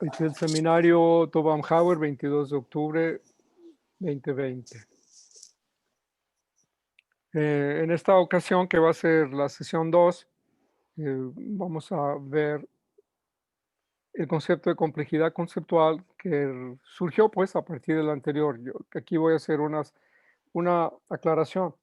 El seminario Tobam Hauer, 22 de octubre 2020. En esta ocasión, que va a ser la sesión 2, vamos a ver el concepto de complejidad conceptual que surgió pues a partir del anterior. Yo aquí voy a hacer una aclaración.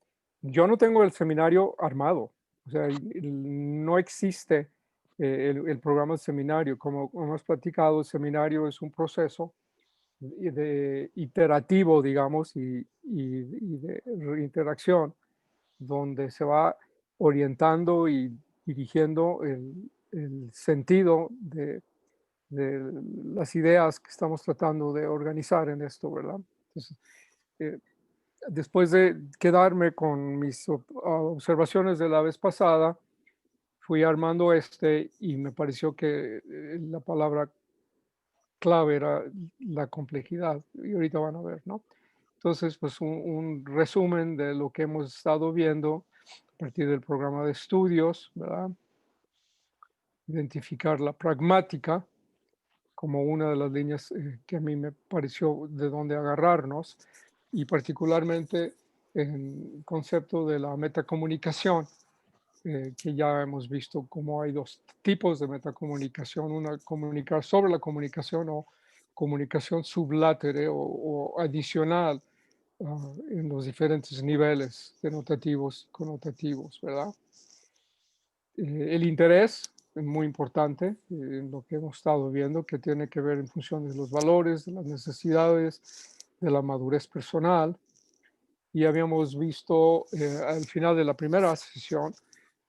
Yo no tengo el seminario armado, o sea, no existe el programa de seminario. Como hemos platicado, el seminario es un proceso iterativo, digamos, y de interacción, donde se va orientando y dirigiendo el sentido de las ideas que estamos tratando de organizar en esto, ¿verdad? Entonces, eh, después de quedarme con mis observaciones de la vez pasada, fui armando y me pareció que la palabra clave era la complejidad, y ahorita van a ver, ¿no? Entonces, pues un resumen de lo que hemos estado viendo a partir del programa de estudios, ¿verdad? Identificar la pragmática como una de las líneas que a mí me pareció de dónde agarrarnos, y particularmente en el concepto de la metacomunicación, que ya hemos visto cómo hay dos tipos de metacomunicación: una comunicar sobre la comunicación, o comunicación sublátere o adicional, en los diferentes niveles denotativos, connotativos, ¿verdad? El interés es muy importante, en lo que hemos estado viendo, que tiene que ver en función de los valores, de las necesidades, de la madurez personal. Y habíamos visto al final de la primera sesión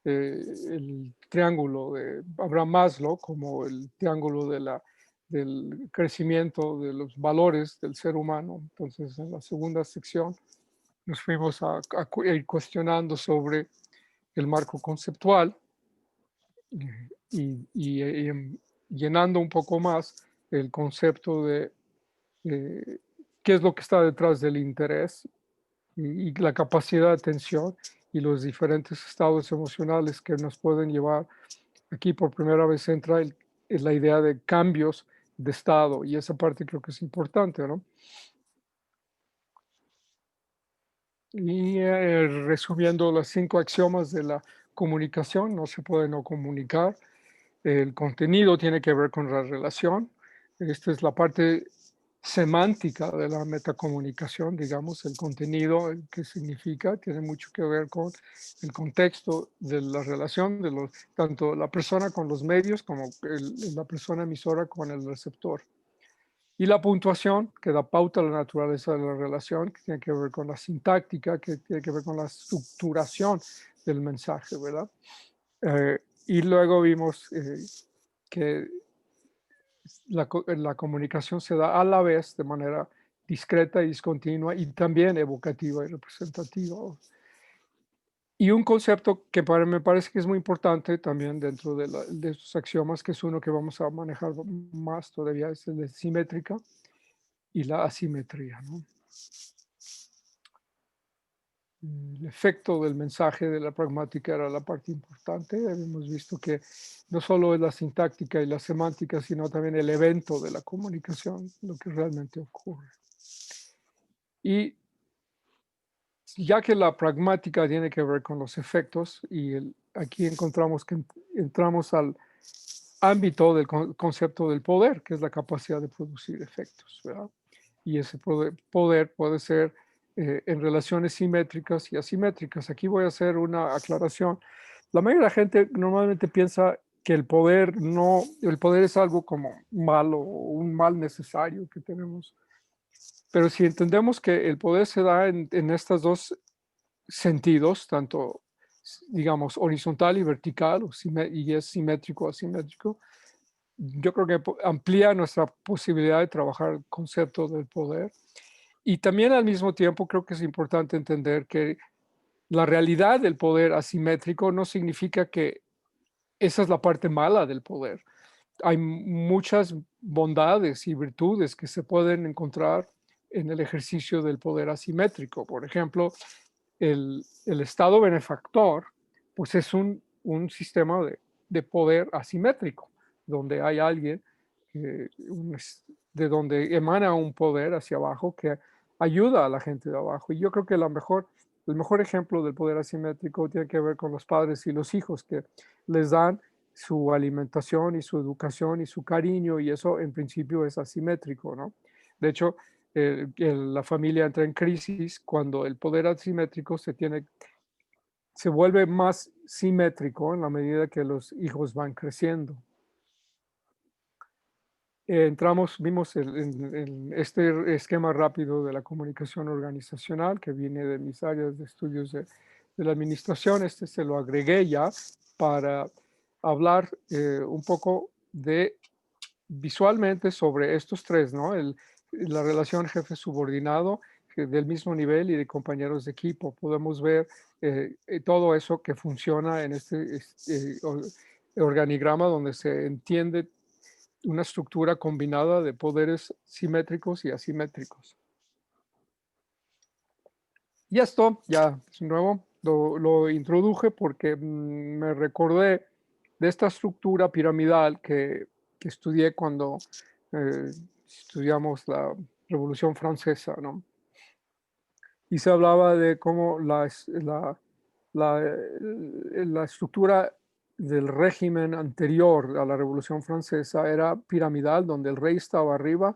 el triángulo de Abraham Maslow como el triángulo del crecimiento de los valores del ser humano. Entonces, en la segunda sección nos fuimos a ir cuestionando sobre el marco conceptual y llenando un poco más el concepto de qué es lo que está detrás del interés y la capacidad de atención y los diferentes estados emocionales que nos pueden llevar. Aquí por primera vez entra la idea de cambios de estado, y esa parte creo que es importante, ¿no? Y resumiendo los 5 axiomas de la comunicación: no se puede no comunicar. El contenido tiene que ver con la relación. Esta es la parte semántica de la metacomunicación, digamos. El contenido, ¿qué significa? Tiene mucho que ver con el contexto de la relación de tanto la persona con los medios como la persona emisora con el receptor. Y la puntuación, que da pauta a la naturaleza de la relación, que tiene que ver con la sintáctica, que tiene que ver con la estructuración del mensaje, ¿verdad? Y luego vimos que la comunicación se da a la vez de manera discreta y discontinua, y también evocativa y representativa. Y un concepto que me parece que es muy importante también dentro de estos axiomas, que es uno que vamos a manejar más todavía, es el de simétrica y la asimetría, ¿no? El efecto del mensaje de la pragmática era la parte importante. Hemos visto que no solo es la sintáctica y la semántica, sino también el evento de la comunicación, lo que realmente ocurre. Y ya que la pragmática tiene que ver con los efectos, y aquí encontramos que entramos al ámbito del concepto del poder, que es la capacidad de producir efectos, ¿verdad? Y ese poder puede ser en relaciones simétricas y asimétricas. Aquí voy a hacer una aclaración. La mayoría de la gente normalmente piensa que el poder es algo como malo, o un mal necesario que tenemos. Pero si entendemos que el poder se da en estos dos sentidos, tanto, digamos, horizontal y vertical, y es simétrico o asimétrico, yo creo que amplía nuestra posibilidad de trabajar el concepto del poder. Y también al mismo tiempo creo que es importante entender que la realidad del poder asimétrico no significa que esa es la parte mala del poder. Hay muchas bondades y virtudes que se pueden encontrar en el ejercicio del poder asimétrico. Por ejemplo, el Estado benefactor, pues es un sistema de poder asimétrico, donde hay alguien de donde emana un poder hacia abajo que ayuda a la gente de abajo. Y yo creo que el mejor ejemplo del poder asimétrico tiene que ver con los padres y los hijos, que les dan su alimentación y su educación y su cariño, y eso en principio es asimétrico, ¿no? De hecho, la familia entra en crisis cuando el poder asimétrico se vuelve más simétrico en la medida que los hijos van creciendo. Vimos este esquema rápido de la comunicación organizacional que viene de mis áreas de estudios de la administración. Este se lo agregué ya para hablar un poco visualmente sobre estos tres, ¿no? La relación jefe-subordinado del mismo nivel y de compañeros de equipo. Podemos ver todo eso que funciona en este organigrama donde se entiende una estructura combinada de poderes simétricos y asimétricos. Y esto ya es nuevo, lo introduje porque me recordé de esta estructura piramidal que estudié cuando estudiamos la Revolución Francesa, ¿no? Y se hablaba de cómo la estructura del régimen anterior a la Revolución Francesa era piramidal, donde el rey estaba arriba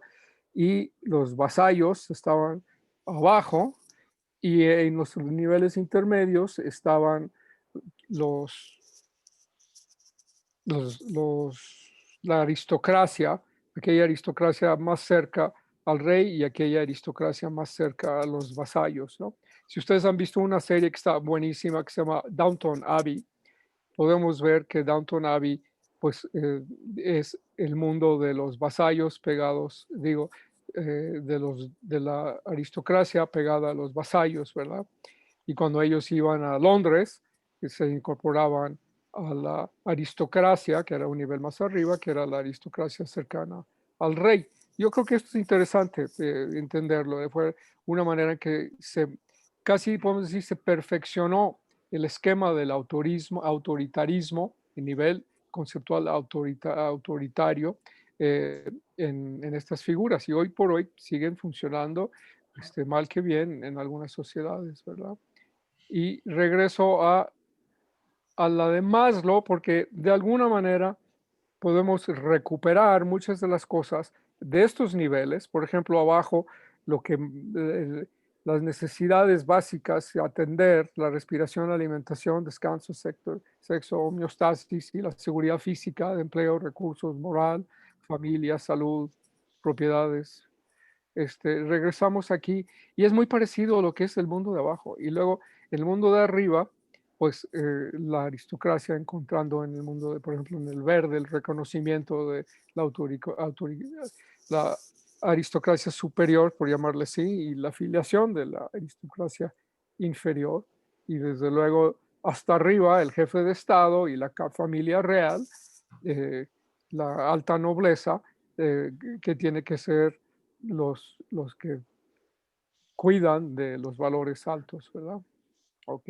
y los vasallos estaban abajo, y en los niveles intermedios estaban los, la aristocracia, aquella aristocracia más cerca al rey y aquella aristocracia más cerca a los vasallos, ¿no? Si ustedes han visto una serie que está buenísima que se llama Downton Abbey, podemos ver que Downton Abbey pues es el mundo de los vasallos pegados, digo, de la aristocracia pegada a los vasallos, ¿verdad? Y cuando ellos iban a Londres, se incorporaban a la aristocracia, que era un nivel más arriba, que era la aristocracia cercana al rey. Yo creo que esto es interesante entenderlo. Fue una manera en que casi podemos decir, se perfeccionó el esquema del autoritarismo, el nivel conceptual autoritario en estas figuras. Y hoy por hoy siguen funcionando mal que bien en algunas sociedades, ¿verdad? Y regreso a la de Maslow porque de alguna manera podemos recuperar muchas de las cosas de estos niveles. Por ejemplo, abajo, las necesidades básicas, atender la respiración, alimentación, descanso, sexo, homeostasis y la seguridad física, de empleo, recursos, moral, familia, salud, propiedades. Regresamos aquí y es muy parecido a lo que es el mundo de abajo. Y luego el mundo de arriba, pues la aristocracia encontrando en el mundo de, por ejemplo, en el verde, el reconocimiento de la aristocracia superior, por llamarle así, y la afiliación de la aristocracia inferior. Y desde luego hasta arriba el jefe de Estado y la familia real, la alta nobleza, que tiene que ser los que cuidan de los valores altos, ¿verdad? Ok.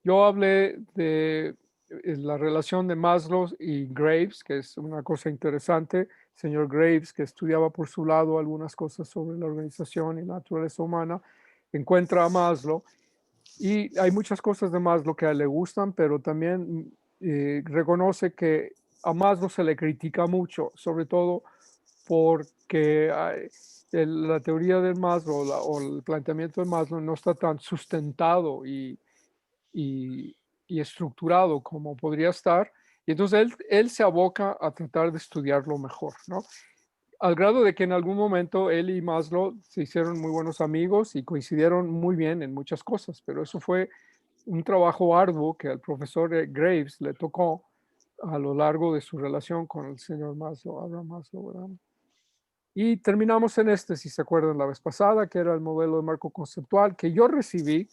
Yo hablé de la relación de Maslow y Graves, que es una cosa interesante. Señor Graves, que estudiaba por su lado algunas cosas sobre la organización y la naturaleza humana, encuentra a Maslow y hay muchas cosas de Maslow que a él le gustan, pero también reconoce que a Maslow se le critica mucho, sobre todo porque la teoría del Maslow o el planteamiento de Maslow no está tan sustentado y, y estructurado como podría estar. Y entonces él se aboca a tratar de estudiarlo mejor, ¿no? Al grado de que en algún momento él y Maslow se hicieron muy buenos amigos y coincidieron muy bien en muchas cosas, pero eso fue un trabajo arduo que al profesor Graves le tocó a lo largo de su relación con el señor Maslow, Abraham Maslow, ¿verdad? Y terminamos en si se acuerdan, la vez pasada, que era el modelo de marco conceptual que yo recibí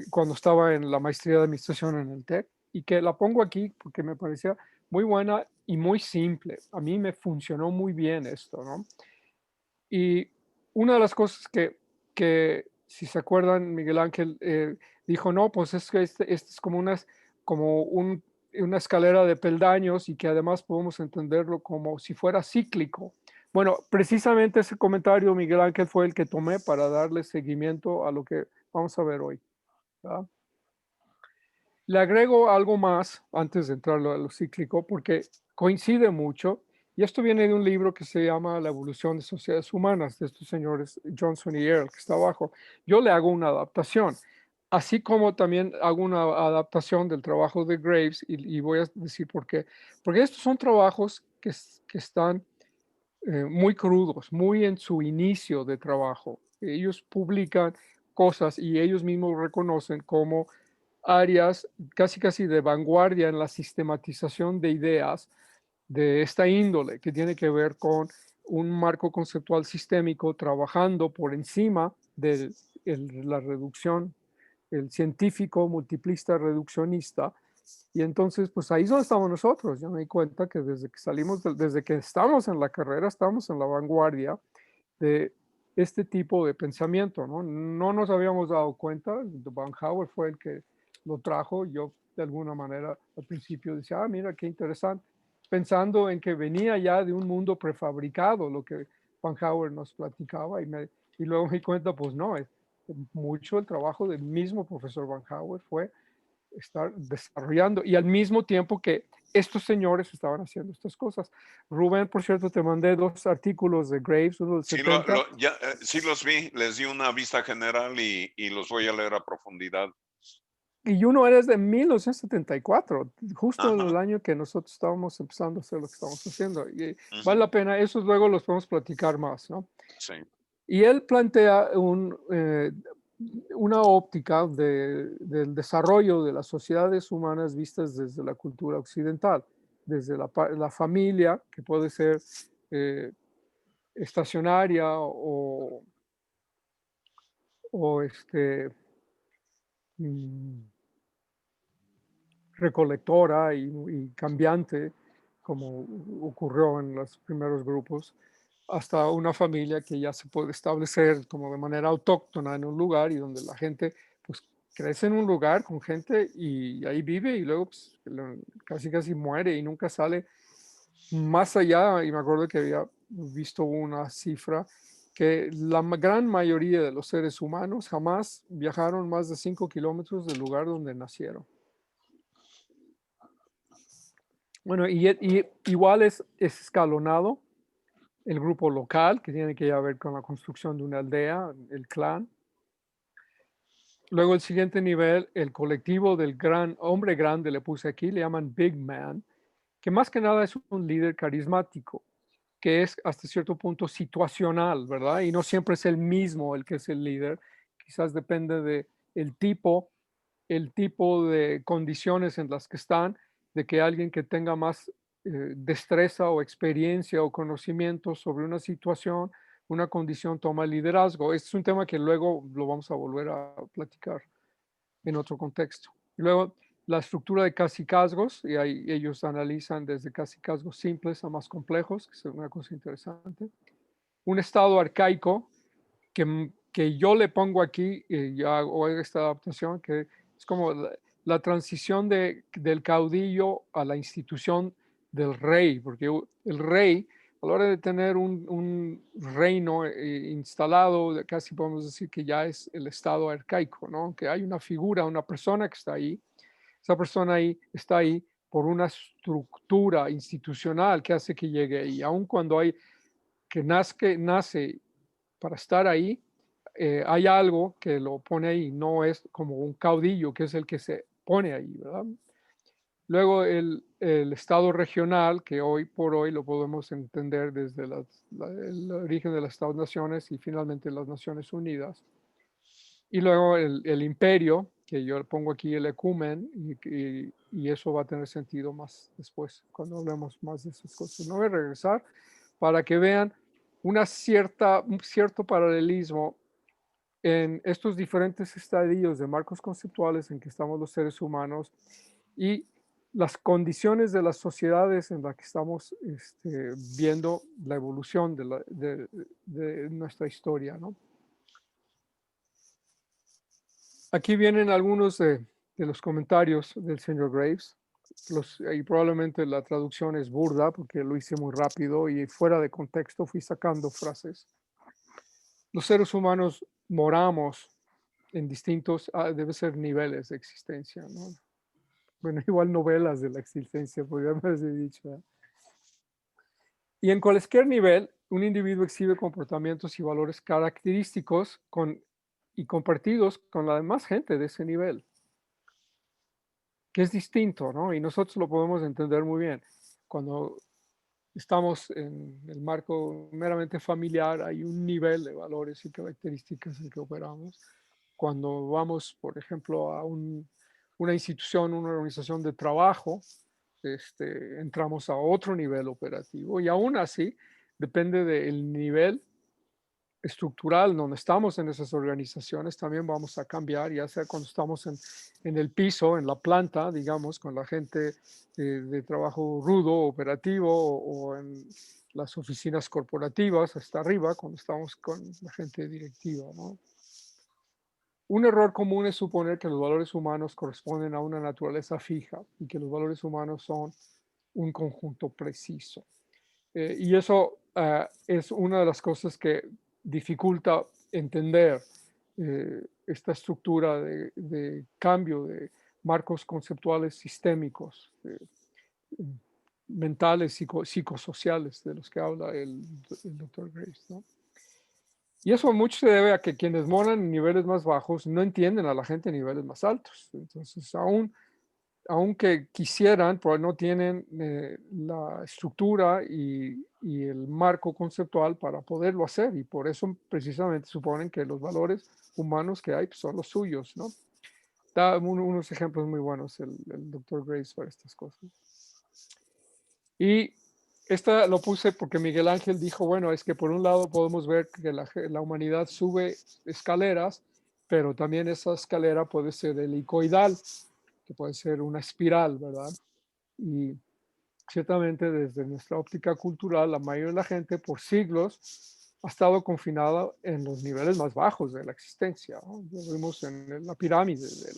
cuando estaba en la maestría de administración en el TEC, y que la pongo aquí porque me parecía muy buena y muy simple. A mí me funcionó muy bien esto, ¿no? Y una de las cosas que si se acuerdan, Miguel Ángel dijo, no, pues es que este es como una escalera de peldaños y que además podemos entenderlo como si fuera cíclico. Bueno, precisamente ese comentario, Miguel Ángel, fue el que tomé para darle seguimiento a lo que vamos a ver hoy, ¿verdad? Le agrego algo más antes de entrar a lo cíclico, porque coincide mucho, y esto viene de un libro que se llama La evolución de sociedades humanas, de estos señores Johnson y Earl, que está abajo. Yo le hago una adaptación, así como también hago una adaptación del trabajo de Graves, y voy a decir por qué. Porque estos son trabajos que están muy crudos, muy en su inicio de trabajo. Ellos publican cosas y ellos mismos reconocen como áreas casi de vanguardia en la sistematización de ideas de esta índole, que tiene que ver con un marco conceptual sistémico trabajando por encima de la reducción, el científico multiplista reduccionista. Y entonces, pues ahí es donde estamos nosotros. Yo me di cuenta que desde que salimos, desde que estamos en la carrera, estamos en la vanguardia de este tipo de pensamiento, ¿no? No nos habíamos dado cuenta, Banhauer fue el que lo trajo, yo de alguna manera al principio decía, ah, mira, qué interesante, pensando en que venía ya de un mundo prefabricado, lo que Banhauer nos platicaba, y luego me di cuenta, pues no, mucho el trabajo del mismo profesor Banhauer fue estar desarrollando y al mismo tiempo que estos señores estaban haciendo estas cosas. Rubén, por cierto, te mandé dos artículos de Graves, uno del Sí, 70, sí los vi, les di una vista general y los voy a leer a profundidad. y uno es de 1974, justo en Ajá, el año que nosotros estábamos empezando a hacer lo que estamos haciendo. Y vale ujú, la pena, esos luego los podemos platicar más, ¿no? sí, Y él plantea una óptica del desarrollo de las sociedades humanas vistas desde la cultura occidental, desde la familia, que puede ser eh, estacionaria o mm, recolectora y cambiante, como ocurrió en los primeros grupos, hasta una familia que ya se puede establecer como de manera autóctona en un lugar y donde la gente pues crece en un lugar con gente y ahí vive y luego pues, casi muere y nunca sale más allá. Y me acuerdo que había visto una cifra que la gran mayoría de los seres humanos jamás viajaron más de 5 kilómetros del lugar donde nacieron. Bueno, y igual es escalonado el grupo local, que tiene que ver con la construcción de una aldea, el clan. Luego el siguiente nivel, el colectivo del gran hombre grande, le puse aquí, le llaman Big Man, que más que nada es un líder carismático, que es hasta cierto punto situacional, ¿verdad? Y no siempre es el mismo el que es el líder, quizás depende de el tipo de condiciones en las que están, de que alguien que tenga más destreza o experiencia o conocimiento sobre una situación, una condición toma liderazgo. Este es un tema que luego lo vamos a volver a platicar en otro contexto. Y luego la estructura de cacicazgos, y ahí ellos analizan desde cacicazgos simples a más complejos, que es una cosa interesante. Un estado arcaico que yo le pongo aquí, ya hago esta adaptación, que es como la transición del caudillo a la institución del rey, porque el rey, a la hora de tener un reino instalado, casi podemos decir que ya es el estado arcaico, ¿no? Que hay una figura, una persona que está ahí, esa persona ahí está ahí por una estructura institucional que hace que llegue ahí, aun cuando hay que nace para estar ahí, hay algo que lo pone ahí, no es como un caudillo que es el que se pone ahí, ¿verdad? Luego el Estado regional, que hoy por hoy lo podemos entender desde el origen de las Estados-naciones y finalmente las Naciones Unidas. Y luego el imperio, que yo pongo aquí el ecumen, y eso va a tener sentido más después, cuando hablemos más de esas cosas. No voy a regresar para que vean un cierto paralelismo en estos diferentes estadios de marcos conceptuales en que estamos los seres humanos y las condiciones de las sociedades en las que estamos viendo la evolución de nuestra historia, ¿no? Aquí vienen algunos de los comentarios del señor Graves. y probablemente la traducción es burda porque lo hice muy rápido y fuera de contexto fui sacando frases. Los seres humanos moramos en distintos, debe ser niveles de existencia, ¿no? Bueno, igual novelas de la existencia, podría haberse dicho. ¿Verdad? Y en cualquier nivel, un individuo exhibe comportamientos y valores característicos y compartidos con la demás gente de ese nivel, que es distinto, ¿no? Y nosotros lo podemos entender muy bien. Cuando estamos en el marco meramente familiar, hay un nivel de valores y características en que operamos. Cuando vamos, por ejemplo, a una institución, una organización de trabajo, entramos a otro nivel operativo y aún así depende del nivel estructural donde estamos en esas organizaciones, también vamos a cambiar, ya sea cuando estamos en el piso, en la planta, digamos, con la gente de trabajo rudo, operativo, o en las oficinas corporativas, hasta arriba, cuando estamos con la gente directiva, ¿no? Un error común es suponer que los valores humanos corresponden a una naturaleza fija y que los valores humanos son un conjunto preciso. Y eso es una de las cosas que dificulta entender esta estructura de cambio de marcos conceptuales sistémicos, mentales, psicosociales, de los que habla el doctor Grace, ¿no? Y eso mucho se debe a que quienes moran en niveles más bajos no entienden a la gente en niveles más altos. Entonces, aunque quisieran, pero no tienen la estructura y el marco conceptual para poderlo hacer. Y por eso precisamente suponen que los valores humanos que hay pues, son los suyos, ¿no? Da unos ejemplos muy buenos el doctor Grace para estas cosas. Y esta lo puse porque Miguel Ángel dijo, bueno, es que por un lado podemos ver que la humanidad sube escaleras, pero también esa escalera puede ser helicoidal, que puede ser una espiral, ¿verdad? Y ciertamente desde nuestra óptica cultural, la mayoría de la gente por siglos ha estado confinada en los niveles más bajos de la existencia, ¿no? Lo vimos en la pirámide de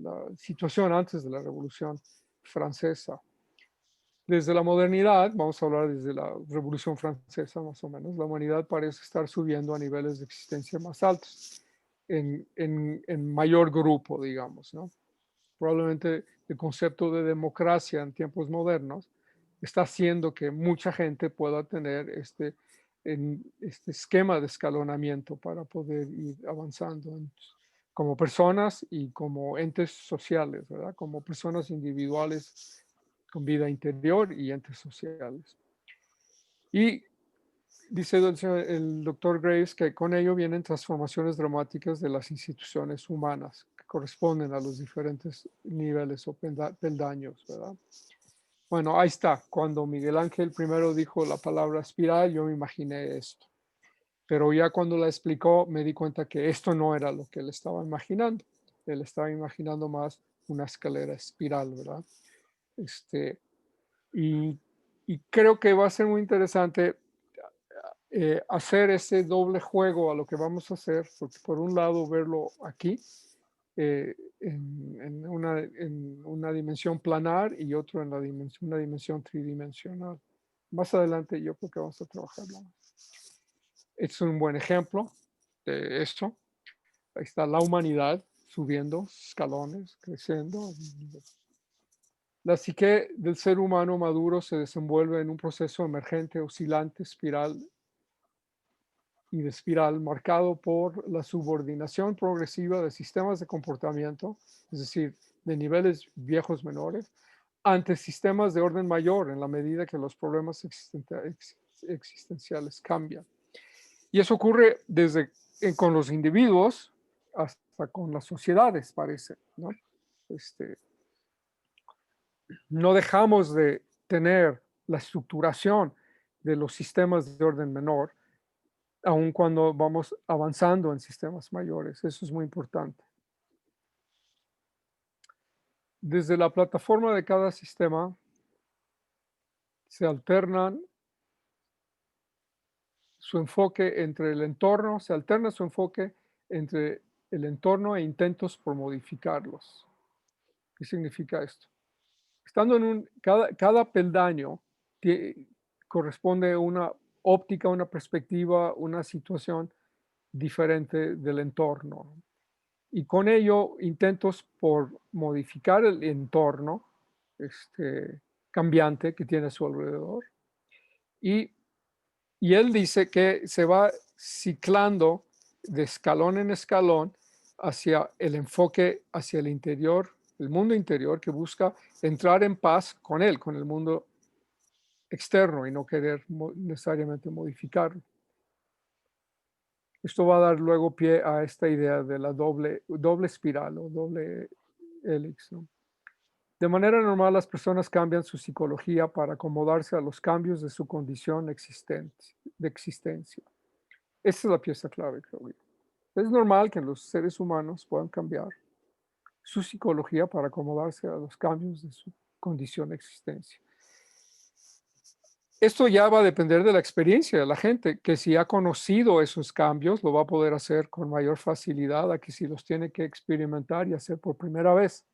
la situación antes de la Revolución Francesa. Desde la modernidad, vamos a hablar desde la Revolución Francesa más o menos, la humanidad parece estar subiendo a niveles de existencia más altos, en mayor grupo, digamos, ¿no? Probablemente el concepto de democracia en tiempos modernos está haciendo que mucha gente pueda tener este esquema de escalonamiento para poder ir avanzando como personas y como entes sociales, ¿verdad? Como personas individuales con vida interior y entes sociales. Y dice el doctor Graves que con ello vienen transformaciones dramáticas de las instituciones humanas que corresponden a los diferentes niveles o peldaños, ¿verdad? Bueno, ahí está. Cuando Miguel Ángel primero dijo la palabra espiral, yo me imaginé esto. Pero ya cuando la explicó, me di cuenta que esto no era lo que él estaba imaginando. Él estaba imaginando más una escalera espiral, ¿verdad? Y, y creo que va a ser muy interesante hacer ese doble juego a lo que vamos a hacer, porque por un lado verlo aquí, en una dimensión planar y otro en una dimensión tridimensional. Más adelante yo creo que vamos a trabajarlo. Este es un buen ejemplo de esto. Ahí está la humanidad subiendo escalones, creciendo. La psique del ser humano maduro se desenvuelve en un proceso emergente, oscilante, espiral y de espiral marcado por la subordinación progresiva de sistemas de comportamiento, es decir, de niveles viejos menores, ante sistemas de orden mayor en la medida que los problemas existenciales cambian. Y eso ocurre con los individuos hasta con las sociedades, parece, ¿no? No dejamos de tener la estructuración de los sistemas de orden menor, aun cuando vamos avanzando en sistemas mayores. Eso es muy importante. Desde la plataforma de cada sistema se alternan su enfoque entre el entorno, se alterna su enfoque entre el entorno e intentos por modificarlos. ¿Qué significa esto? estando en cada peldaño corresponde a una óptica, una perspectiva, una situación diferente del entorno. Y con ello intentos por modificar el entorno cambiante que tiene a su alrededor. Y, y él dice que se va ciclando de escalón en escalón hacia el enfoque, hacia el interior, el mundo interior, que busca entrar en paz con él, con el mundo externo y no querer necesariamente modificarlo. Esto va a dar luego pie a esta idea de la doble espiral o doble hélix, ¿no? De manera normal, las personas cambian su psicología para acomodarse a los cambios de su condición de existencia. Esta es la pieza clave, creo yo. Es normal que los seres humanos puedan cambiar su psicología para acomodarse a los cambios de su condición de existencia. Esto ya va a depender de la experiencia de la gente, que si ha conocido esos cambios, lo va a poder hacer con mayor facilidad a que si los tiene que experimentar y hacer por primera vez.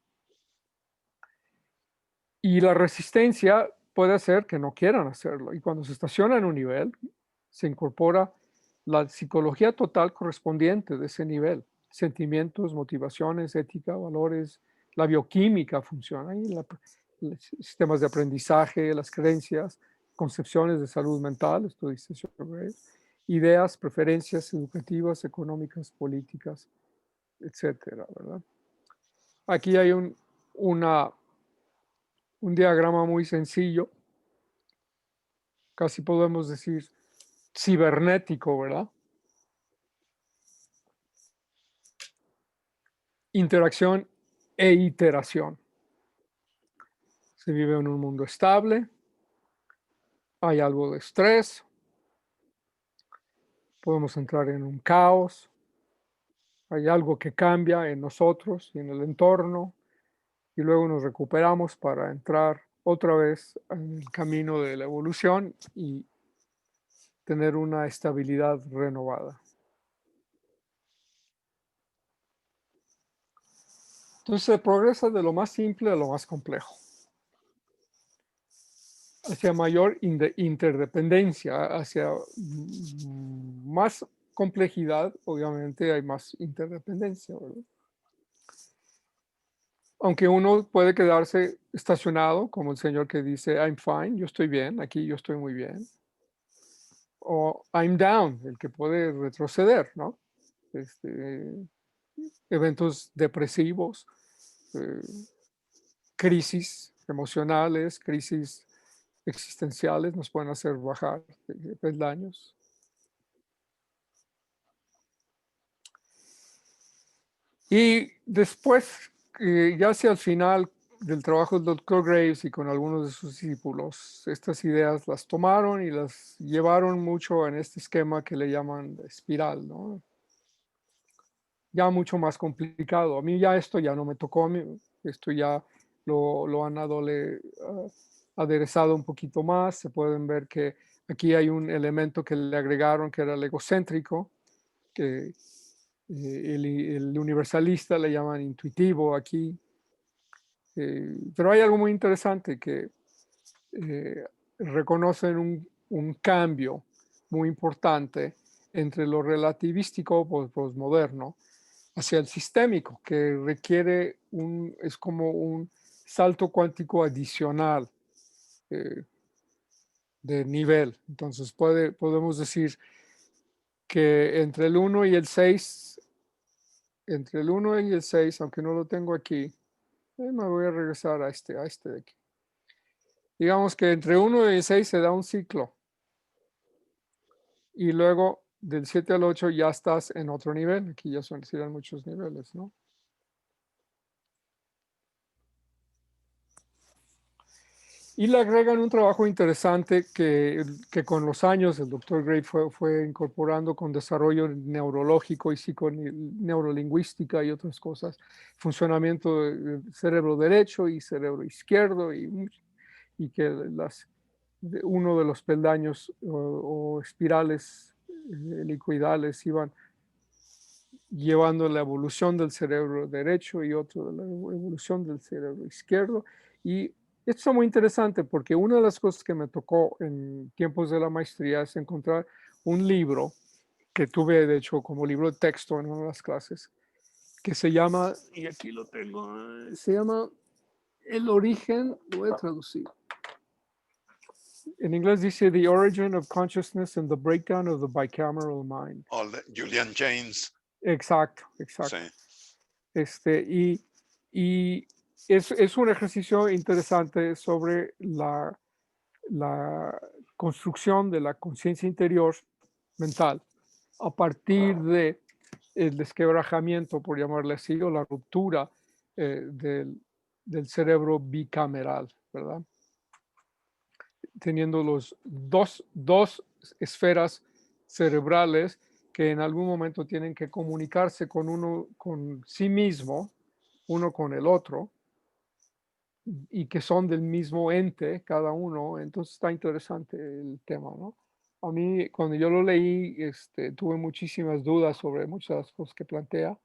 Y la resistencia puede hacer que no quieran hacerlo. Y cuando se estaciona en un nivel, se incorpora la psicología total correspondiente de ese nivel. Sentimientos, motivaciones, ética, valores, la bioquímica funciona ahí, los sistemas de aprendizaje, las creencias, concepciones de salud mental, esto dice Gray, ideas, preferencias educativas, económicas, políticas, etcétera, ¿verdad? Aquí hay un diagrama muy sencillo, casi podemos decir cibernético, ¿verdad? Interacción e iteración. Se vive en un mundo estable, hay algo de estrés, podemos entrar en un caos, hay algo que cambia en nosotros y en el entorno, y luego nos recuperamos para entrar otra vez en el camino de la evolución y tener una estabilidad renovada. Entonces se progresa de lo más simple a lo más complejo, hacia mayor interdependencia, hacia más complejidad, obviamente hay más interdependencia, ¿verdad? Aunque uno puede quedarse estacionado, como el señor que dice, I'm fine, yo estoy bien, aquí yo estoy muy bien. O I'm down, el que puede retroceder, ¿no? Eventos depresivos, eh, crisis emocionales, crisis existenciales nos pueden hacer bajar peldaños. Y después, ya hacia el final del trabajo del doctor Graves y con algunos de sus discípulos, estas ideas las tomaron y las llevaron mucho en este esquema que le llaman espiral, ¿no? Ya mucho más complicado. A mí ya esto ya no me tocó, esto ya lo han aderezado un poquito más. Se pueden ver que aquí hay un elemento que le agregaron que era el egocéntrico, que el universalista le llaman intuitivo aquí. Pero hay algo muy interesante que reconocen un cambio muy importante entre lo relativístico o posmoderno hacia el sistémico, que requiere es como un salto cuántico adicional eh, de nivel. Entonces podemos decir que entre el 1 y el 6, aunque no lo tengo aquí, me voy a regresar a este de aquí. Digamos que entre 1 y el 6 se da un ciclo. Y luego del 7 al 8 ya estás en otro nivel. Aquí ya serán muchos niveles, ¿no? Y le agregan un trabajo interesante que con los años el doctor Gray fue incorporando con desarrollo neurológico y neurolingüística y otras cosas, funcionamiento del cerebro derecho y cerebro izquierdo, y que uno de los peldaños o espirales helicoidales iban llevando la evolución del cerebro derecho y otro de la evolución del cerebro izquierdo, y Esto está muy interesante porque una de las cosas que me tocó en tiempos de la maestría es encontrar un libro que tuve, de hecho, como libro de texto en una de las clases, que se llama, y aquí lo tengo, se llama El origen, lo voy a traducir. En inglés dice The Origin of Consciousness and the Breakdown of the Bicameral Mind. Julian James, Exacto, sí, exacto. Y es un ejercicio interesante sobre la construcción de la conciencia interior mental a partir de el desquebrajamiento, por llamarle así, o la ruptura del cerebro bicameral, ¿verdad? Teniendo los dos esferas cerebrales que en algún momento tienen que comunicarse con uno, con sí mismo, uno con el otro, y que son del mismo ente cada uno. Entonces está interesante el tema, ¿no? A mí, cuando yo lo leí, tuve muchísimas dudas sobre muchas de las cosas que plantea,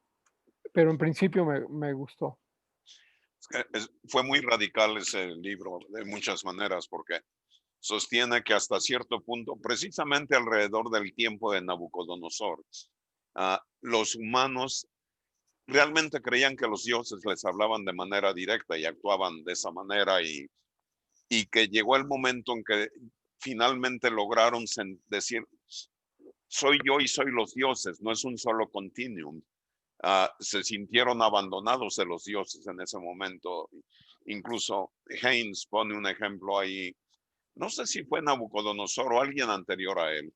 pero en principio me gustó. fue muy radical ese libro de muchas maneras porque sostiene que hasta cierto punto, precisamente alrededor del tiempo de Nabucodonosor, los humanos realmente creían que los dioses les hablaban de manera directa y actuaban de esa manera y que llegó el momento en que finalmente lograron decir, soy yo y soy los dioses, no es un solo continuum. Se sintieron abandonados de los dioses en ese momento. Incluso Haynes pone un ejemplo ahí, no sé si fue Nabucodonosor o alguien anterior a él,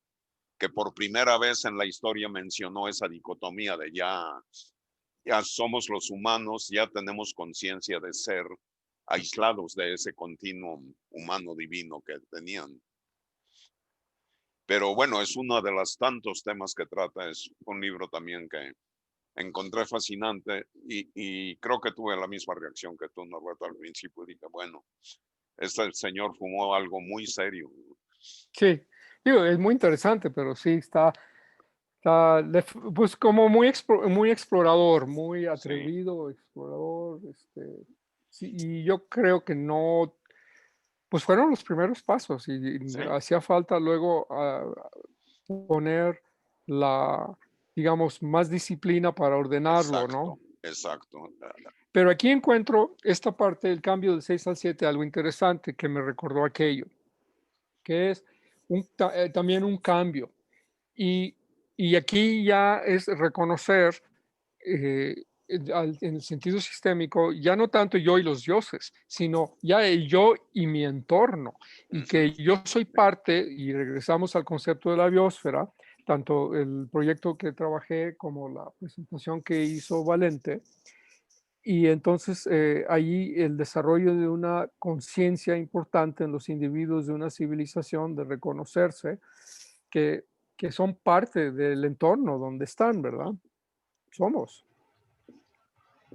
que por primera vez en la historia mencionó esa dicotomía de ya somos los humanos, ya tenemos conciencia de ser aislados de ese continuum humano divino que tenían. Pero bueno, es uno de los tantos temas que trata, es un libro también que encontré fascinante y creo que tuve la misma reacción que tú, Norberto, al principio. Dije, bueno, este señor fumó algo muy serio. Sí, digo, es muy interesante, pero sí pues como muy explorador, muy Sí, atrevido, explorador, sí, y yo creo que no, pues fueron los primeros pasos y sí, hacía falta luego poner digamos, más disciplina para ordenarlo, ¿no? exacto, exacto. Pero aquí encuentro esta parte del cambio del 6 al 7, algo interesante que me recordó aquello, que es también un cambio. Y, y aquí ya es reconocer, en el sentido sistémico, ya no tanto yo y los dioses, sino ya el yo y mi entorno, y Ujú, que yo soy parte, y regresamos al concepto de la biosfera, tanto el proyecto que trabajé como la presentación que hizo Valente, y entonces ahí el desarrollo de una conciencia importante en los individuos de una civilización, de reconocerse que, que son parte del entorno donde están, ¿verdad? Somos.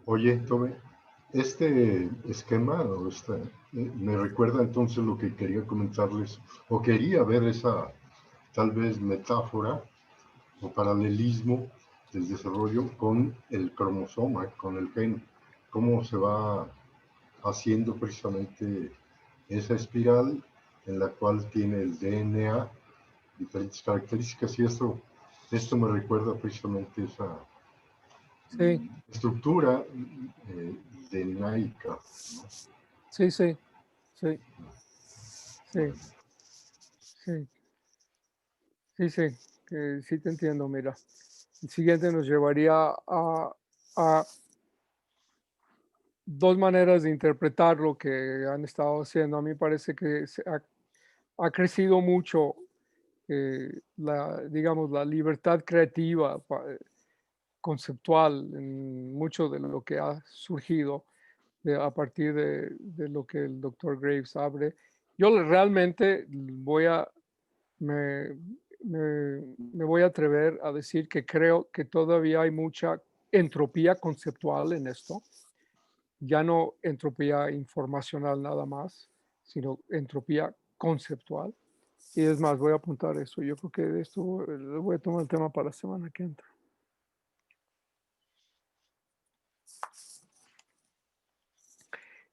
Oye, Tome, este esquema me recuerda entonces lo que quería comentarles, o quería ver esa tal vez metáfora o paralelismo del desarrollo con el cromosoma, con el gen, cómo se va haciendo precisamente esa espiral en la cual tiene el DNA diferentes características y esto me recuerda precisamente esa Sí, estructura de Naica, ¿no? sí, sí, sí, sí, Bueno, sí, sí, sí, que sí te entiendo, mira. El siguiente nos llevaría a dos maneras de interpretar lo que han estado haciendo. A mí parece que ha crecido mucho digamos, la libertad creativa conceptual en mucho de lo que ha surgido a partir de lo que el doctor Graves abre. Yo realmente me, me voy a atrever a decir que creo que todavía hay mucha entropía conceptual en esto, ya no entropía informacional nada más, sino entropía conceptual. Y es más, voy a apuntar eso. Yo creo que de esto voy a tomar el tema para la semana que entra.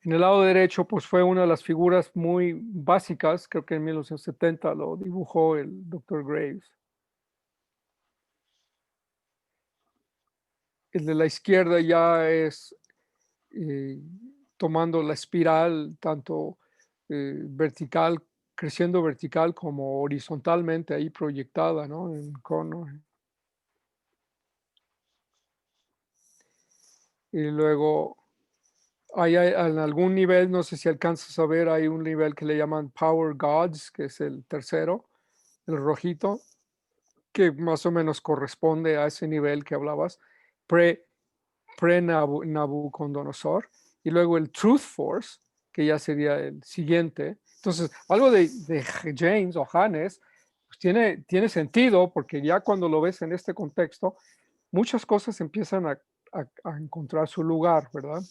En el lado derecho, pues fue una de las figuras muy básicas, creo que en 1970 lo dibujó el Dr. Graves. El de la izquierda ya es tomando la espiral, tanto vertical, creciendo vertical como horizontalmente ahí proyectada, ¿no? En cono. Y luego en algún nivel, no sé si alcanzas a ver, hay un nivel que le llaman Power Gods, que es el tercero, el rojito, que más o menos corresponde a ese nivel que hablabas, pre-Nabucodonosor, y luego el Truth Force, que ya sería el siguiente. Entonces, algo de James o Hannes, pues tiene sentido, porque ya cuando lo ves en este contexto, muchas cosas empiezan a encontrar su lugar, ¿verdad?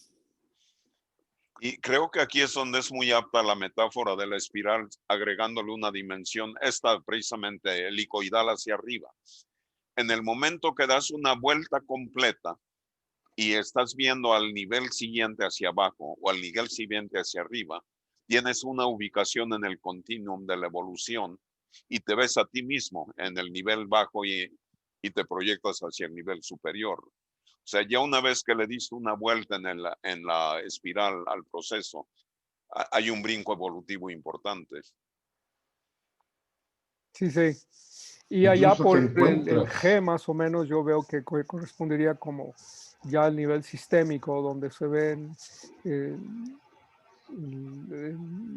Y creo que aquí es donde es muy apta la metáfora de la espiral, agregándole una dimensión, esta precisamente helicoidal hacia arriba. En el momento que das una vuelta completa y estás viendo al nivel siguiente hacia abajo o al nivel siguiente hacia arriba, tienes una ubicación en el continuum de la evolución y te ves a ti mismo en el nivel bajo y te proyectas hacia el nivel superior. O sea, ya una vez que le diste una vuelta en la espiral al proceso, hay un brinco evolutivo importante. Sí, sí. Y allá Incluso te por el encuentras, G más o menos yo veo que correspondería como ya al nivel sistémico, donde se ven eh,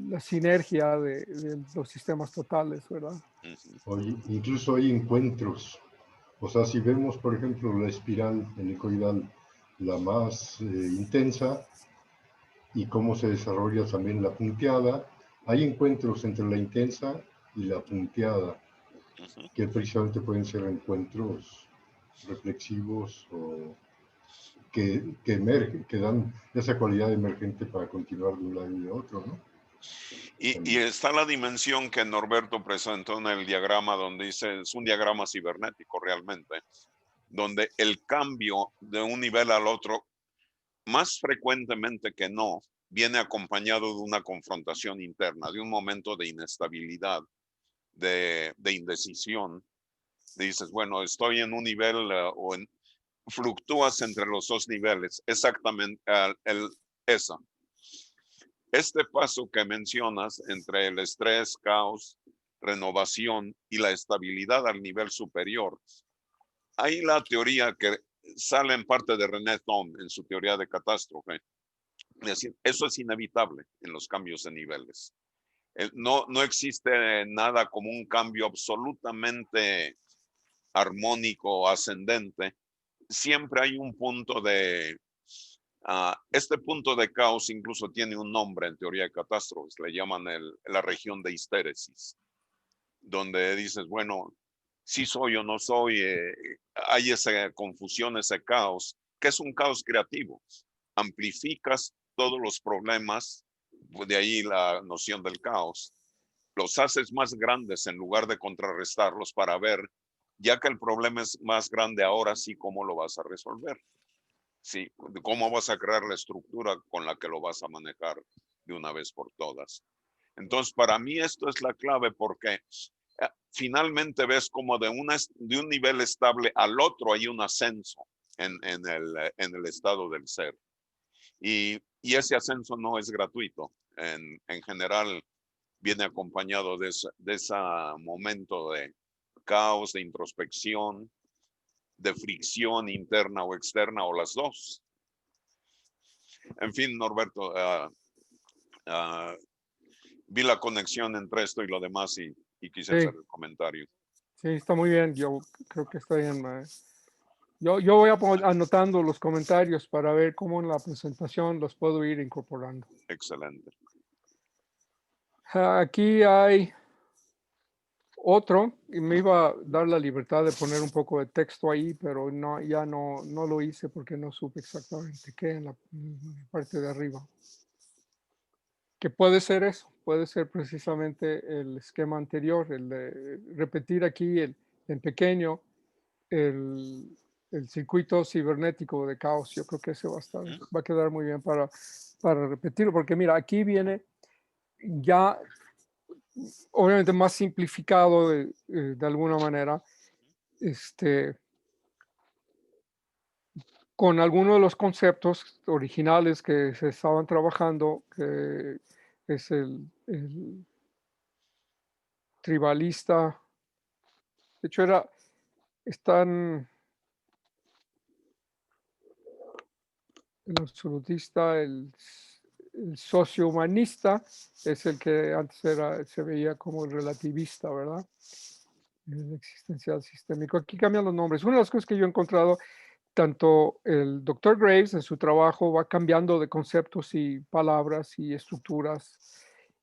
la sinergia de los sistemas totales, ¿verdad? oye, incluso hay encuentros. O sea, si vemos, por ejemplo, la espiral helicoidal, la más intensa, y cómo se desarrolla también la punteada, hay encuentros entre la intensa y la punteada, que precisamente pueden ser encuentros reflexivos o que emergen, que dan esa cualidad emergente para continuar de un lado y de otro, ¿no? Y está la dimensión que Norberto presentó en el diagrama donde dice, es un diagrama cibernético realmente, donde el cambio de un nivel al otro, más frecuentemente que no, viene acompañado de una confrontación interna, de un momento de inestabilidad, de indecisión. Dices, bueno, estoy en un nivel fluctúas entre los dos niveles, exactamente esa. Este paso que mencionas entre el estrés, caos, renovación y la estabilidad al nivel superior, hay la teoría que sale en parte de René Thom en su teoría de catástrofe. Es decir, eso es inevitable en los cambios de niveles. No existe nada como un cambio absolutamente armónico, ascendente. Siempre hay un punto de este punto de caos incluso tiene un nombre en teoría de catástrofes, le llaman la región de histéresis, donde dices, bueno, si soy o no soy, hay esa confusión, ese caos, que es un caos creativo. Amplificas todos los problemas, de ahí la noción del caos, los haces más grandes en lugar de contrarrestarlos para ver, ya que el problema es más grande ahora, sí, cómo lo vas a resolver. Sí, cómo vas a crear la estructura con la que lo vas a manejar de una vez por todas. Entonces, para mí esto es la clave porque finalmente ves como de un nivel estable al otro hay un ascenso en el estado del ser. Y ese ascenso no es gratuito. En general viene acompañado de ese momento de caos, de introspección, de fricción interna o externa o las dos. En fin, Norberto, vi la conexión entre esto y lo demás y quise hacer Sí, el comentario. sí, está muy bien. Yo creo que está bien. Yo voy anotando los comentarios para ver cómo en la presentación los puedo ir incorporando. Excelente. Aquí hay otro, y me iba a dar la libertad de poner un poco de texto ahí, pero no, ya no lo hice porque no supe exactamente qué en la parte de arriba. Que puede ser eso, puede ser precisamente el esquema anterior, el de repetir aquí en pequeño el el circuito cibernético de caos. Yo creo que ese va a quedar muy bien para repetirlo, porque mira, aquí viene ya obviamente más simplificado de alguna manera, con algunos de los conceptos originales que se estaban trabajando, que es el tribalista. De hecho, están el absolutista, el sociohumanista, es el que antes se veía como el relativista, ¿verdad? El existencial sistémico. Aquí cambian los nombres. Una de las cosas que yo he encontrado, tanto el Dr. Graves en su trabajo va cambiando de conceptos y palabras y estructuras.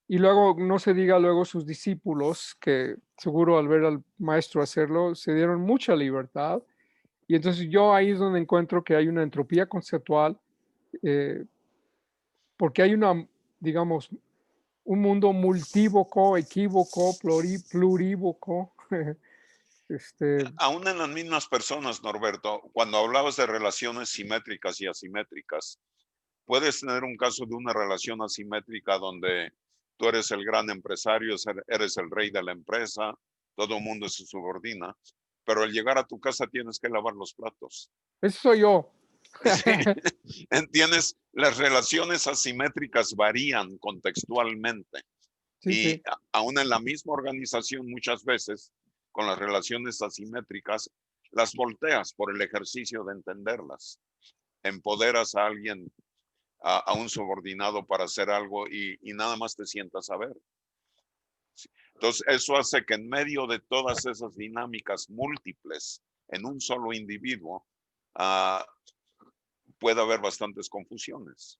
Y luego, no se diga luego sus discípulos, que seguro al ver al maestro hacerlo, se dieron mucha libertad. Y entonces yo ahí es donde encuentro que hay una entropía conceptual, porque hay digamos, un mundo multívoco, equívoco, plurívoco. Aún en las mismas personas, Norberto, cuando hablabas de relaciones simétricas y asimétricas, puedes tener un caso de una relación asimétrica donde tú eres el gran empresario, eres el rey de la empresa, todo el mundo se subordina, pero al llegar a tu casa tienes que lavar los platos. Eso soy yo. Sí. ¿Entiendes? Las relaciones asimétricas varían contextualmente. Sí, Y sí. aún en la misma organización muchas veces, con las relaciones asimétricas, las volteas por el ejercicio de entenderlas. Empoderas a alguien, a un subordinado para hacer algo y nada más te sientas a ver. Entonces, eso hace que en medio de todas esas dinámicas múltiples en un solo individuo, puede haber bastantes confusiones,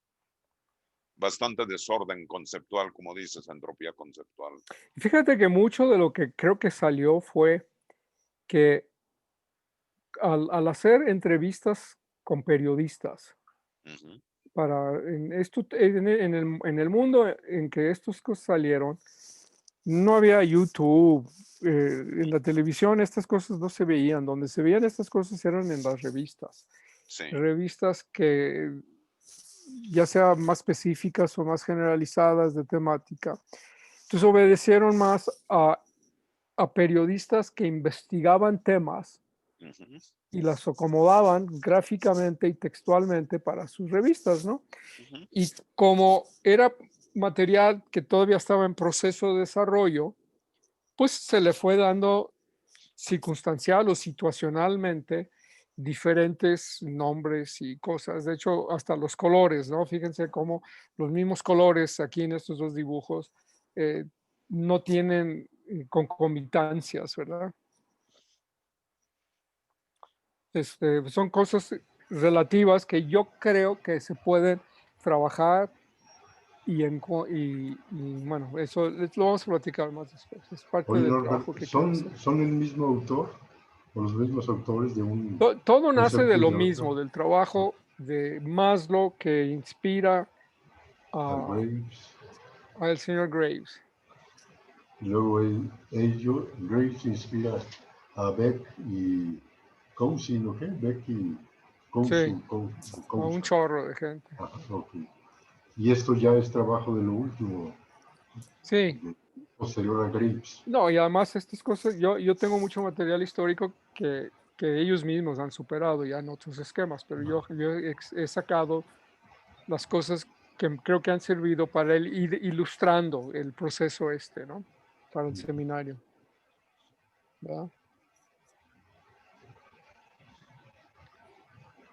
bastante desorden conceptual, como dices, entropía conceptual. Fíjate que mucho de lo que creo que salió fue que al hacer entrevistas con periodistas, Uh-huh. en el mundo en que estas cosas salieron, no había YouTube, en la televisión estas cosas no se veían, donde se veían estas cosas eran en las revistas. Sí. Revistas que ya sea más específicas o más generalizadas de temática. Entonces obedecieron más a periodistas que investigaban temas Uh-huh. y las acomodaban gráficamente y textualmente para sus revistas, ¿no? Uh-huh. Y como era material que todavía estaba en proceso de desarrollo, pues se le fue dando circunstancial o situacionalmente diferentes nombres y cosas. De hecho, hasta los colores, ¿no? Fíjense cómo los mismos colores aquí en estos dos dibujos no tienen concomitancias, ¿verdad? Son cosas relativas que yo creo que se pueden trabajar y bueno, eso lo vamos a platicar más después. Es parte Oye, del Norbert, trabajo que quiero hacer. ¿son el mismo autor o los mismos autores de un Todo nace de concepto y lo de mismo, otro? del trabajo de Maslow que inspira A a, Graves. al señor Graves. Y luego Graves inspira a Beck y Cousy, ¿no qué? Beck y Sí, a un Cousa. chorro de gente. Ajá, ok. Y esto ya es trabajo de lo último, Sí, posterior a Graves. no, y además estas cosas, yo tengo mucho material histórico que ellos mismos han superado ya en otros esquemas, pero yo he sacado las cosas que creo que han servido para él ir ilustrando el proceso ¿no? Para el seminario, ¿verdad?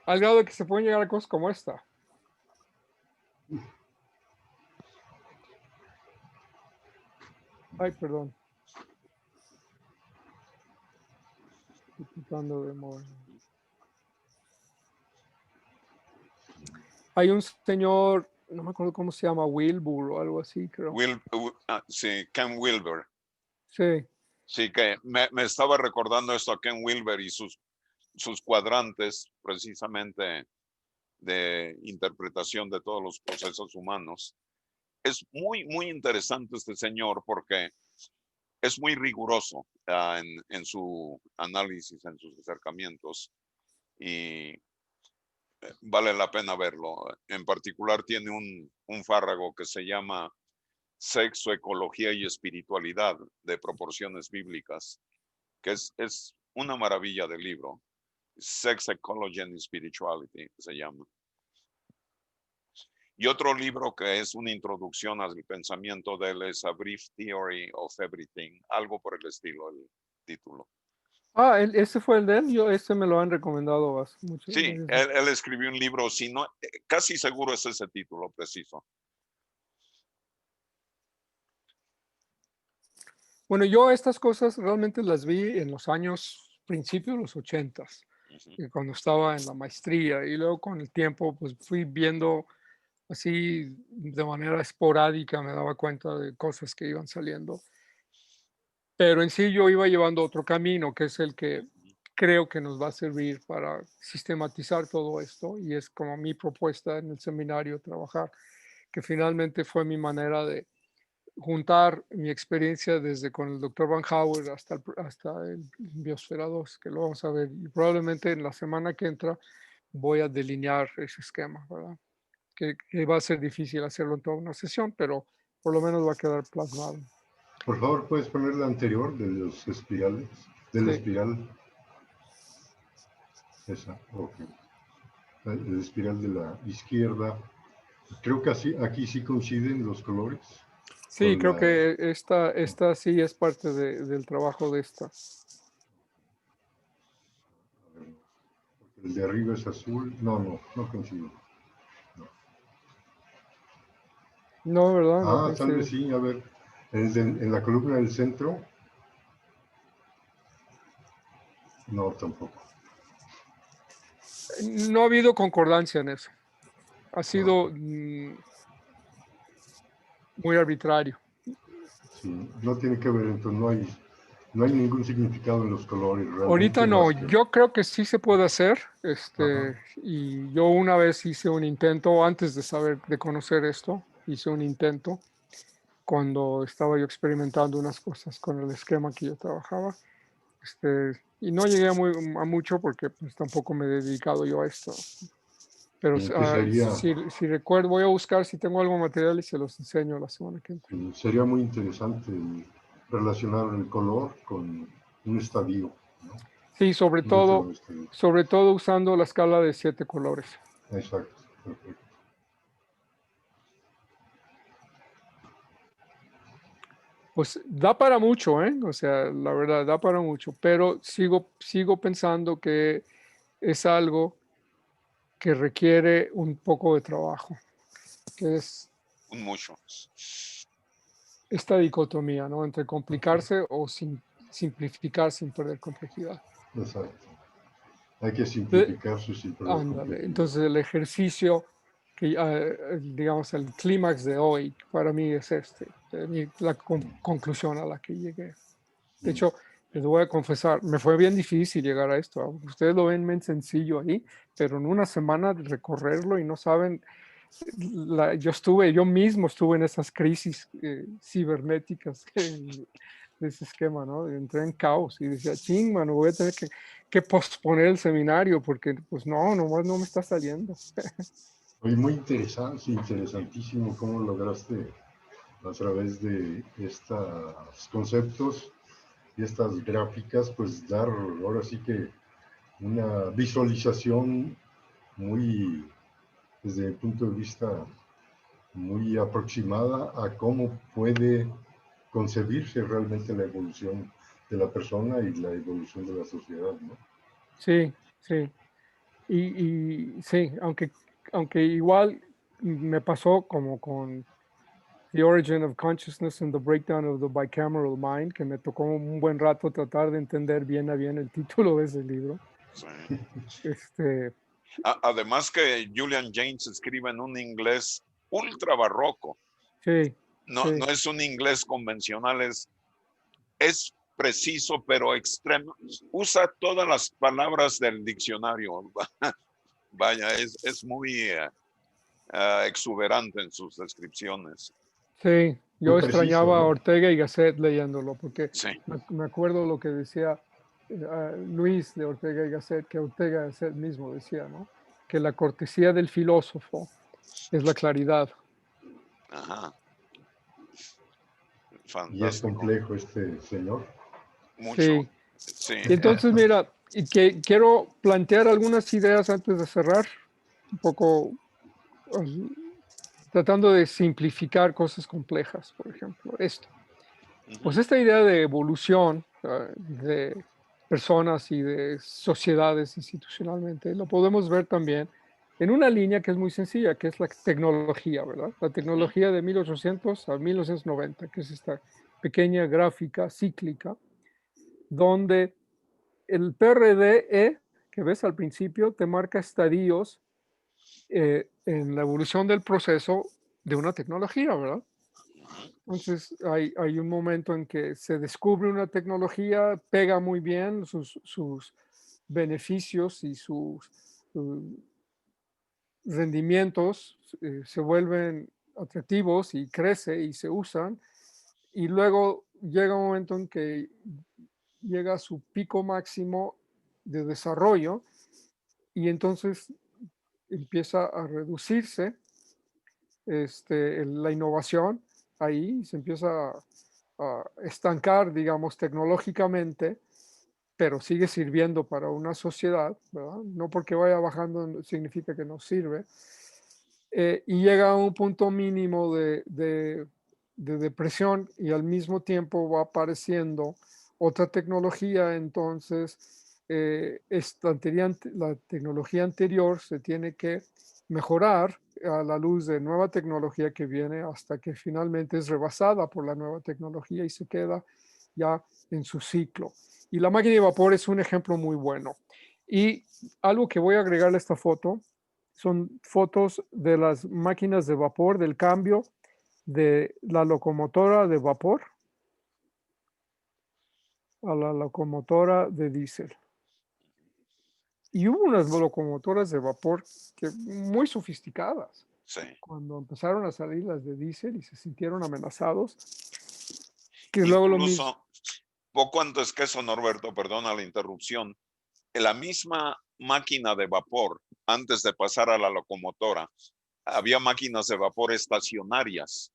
Al grado de que se pueden llegar a cosas como esta. Ay, perdón. Estoy tratando de mover. Hay un señor, no me acuerdo cómo se llama, Wilbur o algo así, creo. Sí, Ken Wilber. Sí. Sí, que me estaba recordando esto a Ken Wilber y sus cuadrantes, precisamente de interpretación de todos los procesos humanos. Es muy, muy interesante este señor porque es muy riguroso en su análisis, en sus acercamientos. y vale la pena verlo. En particular tiene un párrafo que se llama Sexo, Ecología y Espiritualidad de proporciones bíblicas, que es una maravilla de libro. Sex, Ecology and Spirituality se llama. Y otro libro que es una introducción al pensamiento de él es A Brief Theory of Everything, algo por el estilo, el título. Ese fue el de él. Ese me lo han recomendado hace mucho. Sí, él escribió un libro, si no, casi seguro es ese título preciso. Bueno, yo estas cosas realmente las vi en los años, principios de los 80s, cuando estaba en la maestría, y luego con el tiempo pues fui viendo así de manera esporádica, me daba cuenta de cosas que iban saliendo. Pero en sí yo iba llevando otro camino, que es el que creo que nos va a servir para sistematizar todo esto, y es como mi propuesta en el seminario trabajar, que finalmente fue mi manera de juntar mi experiencia desde con el doctor Van Hauer hasta el Biosfera 2, que lo vamos a ver, y probablemente en la semana que entra voy a delinear ese esquema, ¿verdad? Que va a ser difícil hacerlo en toda una sesión, pero por lo menos va a quedar plasmado. Por favor, ¿puedes poner la anterior de los espirales? De la Sí. espiral. Esa, ok. La espiral de la izquierda. Creo que aquí sí coinciden los colores. Sí, Con creo la, que esta sí es parte del trabajo de esta. el de arriba es azul. No coinciden. No, ¿verdad? No Tal vez coincide. sí, a ver. En la columna del centro. No, tampoco. No ha habido concordancia en eso. Ha sido Ok. muy arbitrario. Sí, no tiene que ver, entonces no hay ningún significado en los colores realmente Ahorita más no, que. yo creo que sí se puede hacer, Ajá. y yo una vez hice un intento, antes de conocer esto, hice un intento cuando estaba yo experimentando unas cosas con el esquema que yo trabajaba, y no llegué a mucho porque pues tampoco me he dedicado yo a esto, pero Que sería, si recuerdo, voy a buscar si tengo algo material y se los enseño la semana que entra. sería muy interesante relacionar el color con un estadio, ¿no? Sí, Un método de estadio. sobre todo usando la escala de 7 colores. Exacto, perfecto. Pues da para mucho, ¿eh? O sea, la verdad, da para mucho, pero sigo pensando que es algo que requiere un poco de trabajo, que es Mucho. esta dicotomía, ¿no? Entre complicarse o simplificar sin perder complejidad. Exacto. Hay que Eh, simplificarse sin perder Ándale, complejidad. entonces el ejercicio que, digamos, el clímax de hoy para mí es la conclusión a la que llegué. De hecho, les voy a confesar, me fue bien difícil llegar a esto. Ustedes lo ven bien sencillo ahí, pero en una semana de recorrerlo y no saben, yo mismo estuve en esas crisis cibernéticas de ese esquema, ¿no? Entré en caos y decía, ching, mano, voy a tener que posponer el seminario porque, pues no, nomás no me está saliendo. Oye, muy interesante, interesantísimo cómo lograste a través de estos conceptos y estas gráficas, pues dar ahora sí que una visualización muy, desde el punto de vista muy aproximada a cómo puede concebirse realmente la evolución de la persona y la evolución de la sociedad, ¿no? Sí, sí. Y sí, aunque igual me pasó como con The Origin of Consciousness and the Breakdown of the Bicameral Mind, que me tocó un buen rato tratar de entender bien a bien el título de ese libro. Sí. Este, Además que Julian James escribe en un inglés ultra barroco. sí, No, sí, no es un inglés convencional, es preciso, pero extremo. Usa todas las palabras del diccionario. Vaya, es muy exuberante en sus descripciones. sí. Muy Yo preciso, extrañaba a ¿no? Ortega y Gasset leyéndolo, porque Sí, me acuerdo lo que decía Luis de Ortega y Gasset, que Ortega y Gasset mismo decía, ¿no? Que la cortesía del filósofo es la claridad. Ajá. Y es Fantástico. complejo este señor. Mucho. Sí. Sí. Y entonces, mira, y que quiero plantear algunas ideas antes de cerrar, un poco tratando de simplificar cosas complejas, por ejemplo, esto. Pues esta idea de evolución de personas y de sociedades institucionalmente, lo podemos ver también en una línea que es muy sencilla, que es la tecnología, ¿verdad? La tecnología de 1800 a 1990, que es esta pequeña gráfica cíclica, donde el PRDE que ves al principio te marca estadios en la evolución del proceso de una tecnología, ¿verdad? Entonces hay un momento en que se descubre una tecnología, pega muy bien sus beneficios y sus rendimientos se vuelven atractivos y crece y se usan. Y luego llega un momento en que llega a su pico máximo de desarrollo y entonces empieza a reducirse la innovación ahí, se empieza a estancar, digamos, tecnológicamente, pero sigue sirviendo para una sociedad, ¿verdad? No porque vaya bajando significa que no sirve. Y llega a un punto mínimo de depresión y al mismo tiempo va apareciendo otra tecnología, entonces la tecnología anterior se tiene que mejorar a la luz de nueva tecnología que viene hasta que finalmente es rebasada por la nueva tecnología y se queda ya en su ciclo. Y la máquina de vapor es un ejemplo muy bueno. Y algo que voy a agregarle a esta foto son fotos de las máquinas de vapor, del cambio de la locomotora de vapor a la locomotora de diésel. Y hubo unas locomotoras de vapor muy sofisticadas. Sí. Cuando empezaron a salir las de diésel y se sintieron amenazados, que luego lo mismo. Incluso, poco antes que eso, Norberto, perdona la interrupción, en la misma máquina de vapor, antes de pasar a la locomotora, había máquinas de vapor estacionarias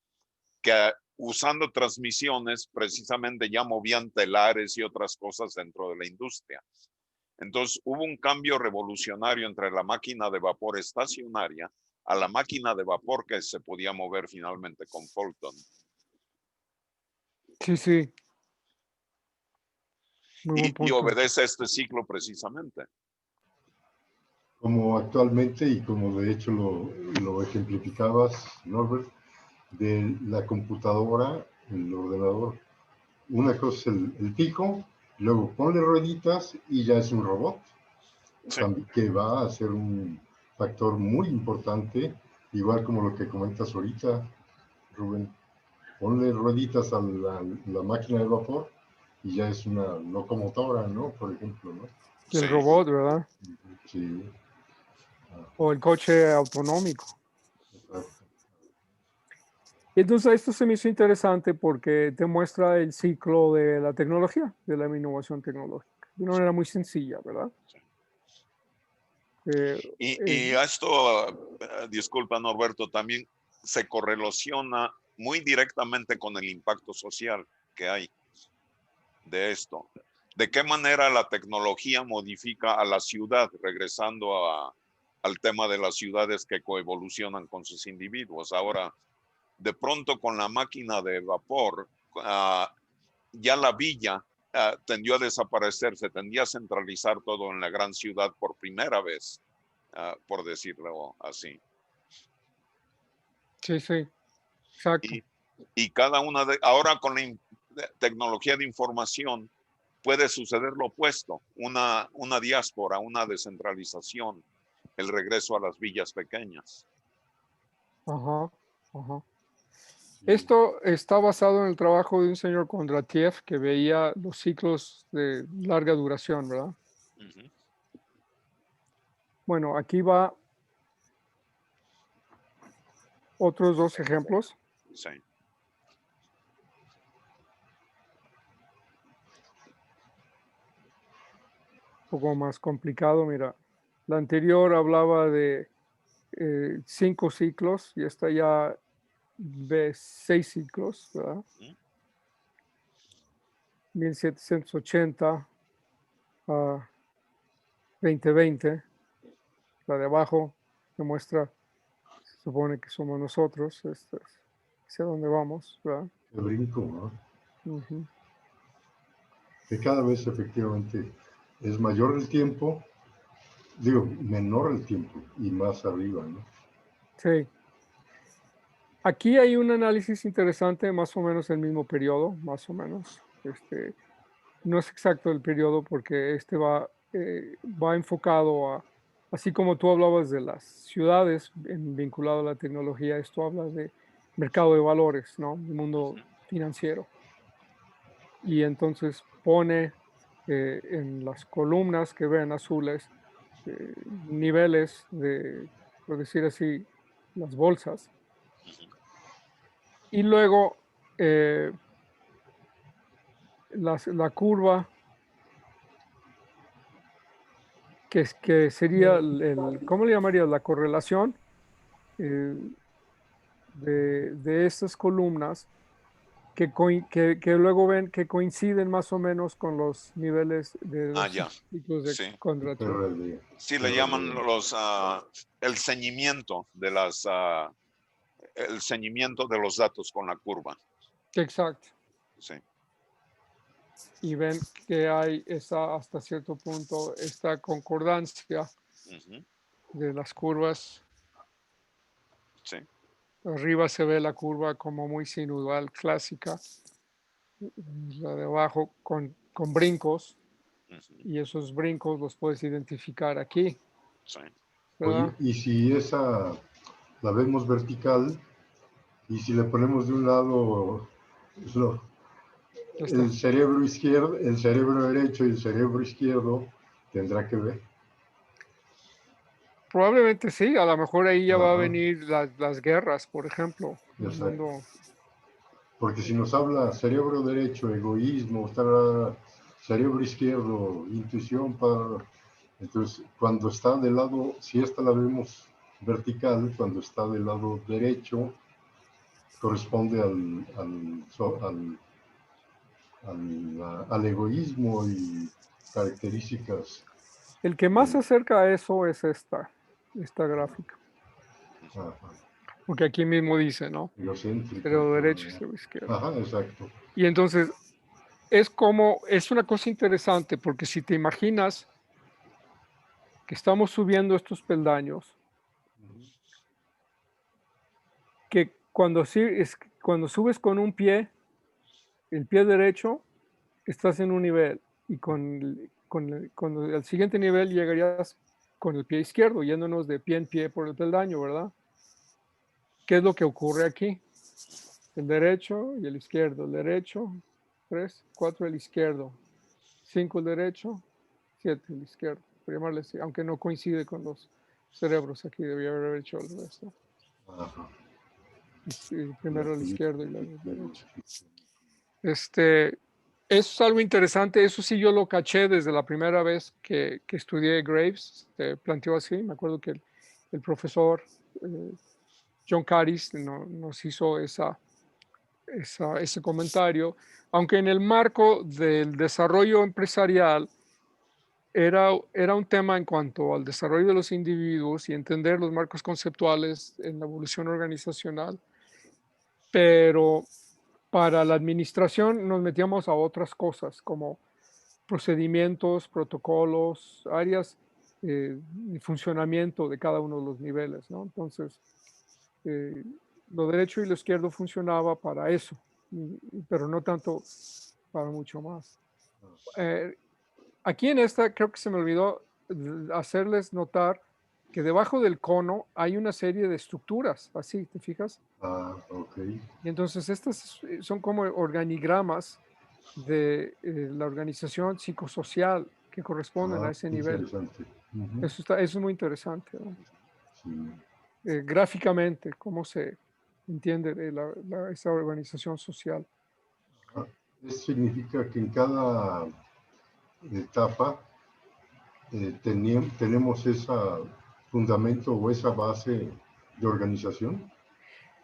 que usando transmisiones precisamente ya movían telares y otras cosas dentro de la industria. Entonces hubo un cambio revolucionario entre la máquina de vapor estacionaria a la máquina de vapor que se podía mover finalmente con Fulton. Sí, sí. Muy buen Y punto. obedece a este ciclo precisamente. Como actualmente y como de hecho lo ejemplificabas, Norbert, de la computadora, el ordenador. Una cosa es el pico, luego ponle rueditas y ya es un robot, Sí. que va a ser un factor muy importante, igual como lo que comentas ahorita, Rubén. Ponle rueditas a la máquina de vapor y ya es una locomotora, ¿no? Por ejemplo, ¿no? El Sí. robot, ¿verdad? Sí. O el coche autonómico. Exacto. Entonces, esto se me hizo interesante porque te muestra el ciclo de la tecnología, de la innovación tecnológica, de una manera muy sencilla, ¿verdad? Y esto, disculpa Norberto, también se correlaciona muy directamente con el impacto social que hay de esto. ¿De qué manera la tecnología modifica a la ciudad, regresando al tema de las ciudades que coevolucionan con sus individuos? Ahora, de pronto con la máquina de vapor, ya la villa tendió a desaparecer, se tendía a centralizar todo en la gran ciudad por primera vez, por decirlo así. Sí, sí, exacto. Y cada una de, ahora con la tecnología de información puede suceder lo opuesto, una diáspora, una descentralización, el regreso a las villas pequeñas. Ajá, ajá. Sí. Esto está basado en el trabajo de un señor Kondratiev que veía los ciclos de larga duración, ¿verdad? Uh-huh. Bueno, aquí va otros dos ejemplos. Sí. poco más complicado. Mira, la anterior hablaba de 5 ciclos y esta ya ve 6 ciclos, ¿verdad? 1780 a 2020. La de abajo que muestra, se supone que somos nosotros, esta es hacia dónde vamos, ¿verdad? El brinco, ¿no? Ujú. Que cada vez efectivamente es mayor el tiempo, digo, menor el tiempo y más arriba, ¿no? Sí. Aquí hay un análisis interesante, más o menos el mismo periodo, más o menos. No es exacto el periodo porque va enfocado a, así como tú hablabas de las ciudades vinculado a la tecnología, esto habla de mercado de valores, ¿no? El mundo financiero. Y entonces pone en las columnas que ven azules niveles de, por decir así, las bolsas. Y luego eh, la curva que sería ¿cómo le llamarías? La correlación eh, de estas columnas que luego ven que coinciden más o menos con los niveles de Ah, los ya. ciclos de Sí. Kondratiev. PRD, Sí, le llaman PRD. el ceñimiento de el ceñimiento de los datos con la curva. Exacto. Sí. Y ven que hay hasta cierto punto esta concordancia Ujú. de las curvas. Sí. Arriba se ve la curva como muy sinudal, clásica, la de abajo con brincos, Ujú. y esos brincos los puedes identificar aquí, Sí. Oye, ¿verdad? y si esa la vemos vertical y si le ponemos de un lado lo- Ya está. el cerebro derecho y el cerebro izquierdo, tendrá que ver. Probablemente sí, a lo mejor ahí ya va a Ajá, venir las guerras, por ejemplo, el exacto. mundo. Porque si nos habla cerebro derecho, egoísmo, cerebro izquierdo, intuición, entonces cuando está del lado, si esta la vemos vertical, cuando está del lado derecho, corresponde al egoísmo y características. El que más se acerca a eso es esta gráfica, Ajá, porque aquí mismo dice, ¿no? egocéntrico y Cerebro todo lo derecho y demás. cerebro izquierdo. Ajá, exacto. Y entonces es una cosa interesante, porque si te imaginas que estamos subiendo estos peldaños, que cuando subes con un pie, el pie derecho, estás en un nivel, y con el siguiente nivel llegarías con el pie izquierdo, yéndonos de pie en pie por el peldaño, ¿verdad? ¿Qué es lo que ocurre aquí? El derecho y el izquierdo, el derecho, 3, 4 el izquierdo, 5 el derecho, 7 el izquierdo, por llamarle así, aunque no coincide con los cerebros, aquí debía haber hecho el resto. Ajá. Y La primero el actividad izquierdo y luego el izquierdo, derecho. sí. Eso es algo interesante, eso sí yo lo caché desde la primera vez que estudié Graves, se planteó así, me acuerdo que el profesor eh, John Caris nos hizo ese comentario, aunque en el marco del desarrollo empresarial era un tema en cuanto al desarrollo de los individuos y entender los marcos conceptuales en la evolución organizacional, pero para la administración nos metíamos a otras cosas como procedimientos, protocolos, áreas de funcionamiento de cada uno de los niveles, ¿no? Entonces, eh, lo derecho y lo izquierdo funcionaba para eso, pero no tanto para mucho más. Eh, Aquí en esta creo que se me olvidó hacerles notar que debajo del cono hay una serie de estructuras, así, ¿te fijas? Ah, ok. Y entonces estas son como organigramas de la organización psicosocial que corresponden a Ah, ese nivel. interesante. Ujú, Eso es muy interesante, ¿no? sí. Gráficamente, cómo se entiende esa organización social. Ah, eso significa que en cada etapa tenemos ese fundamento o esa base de organización.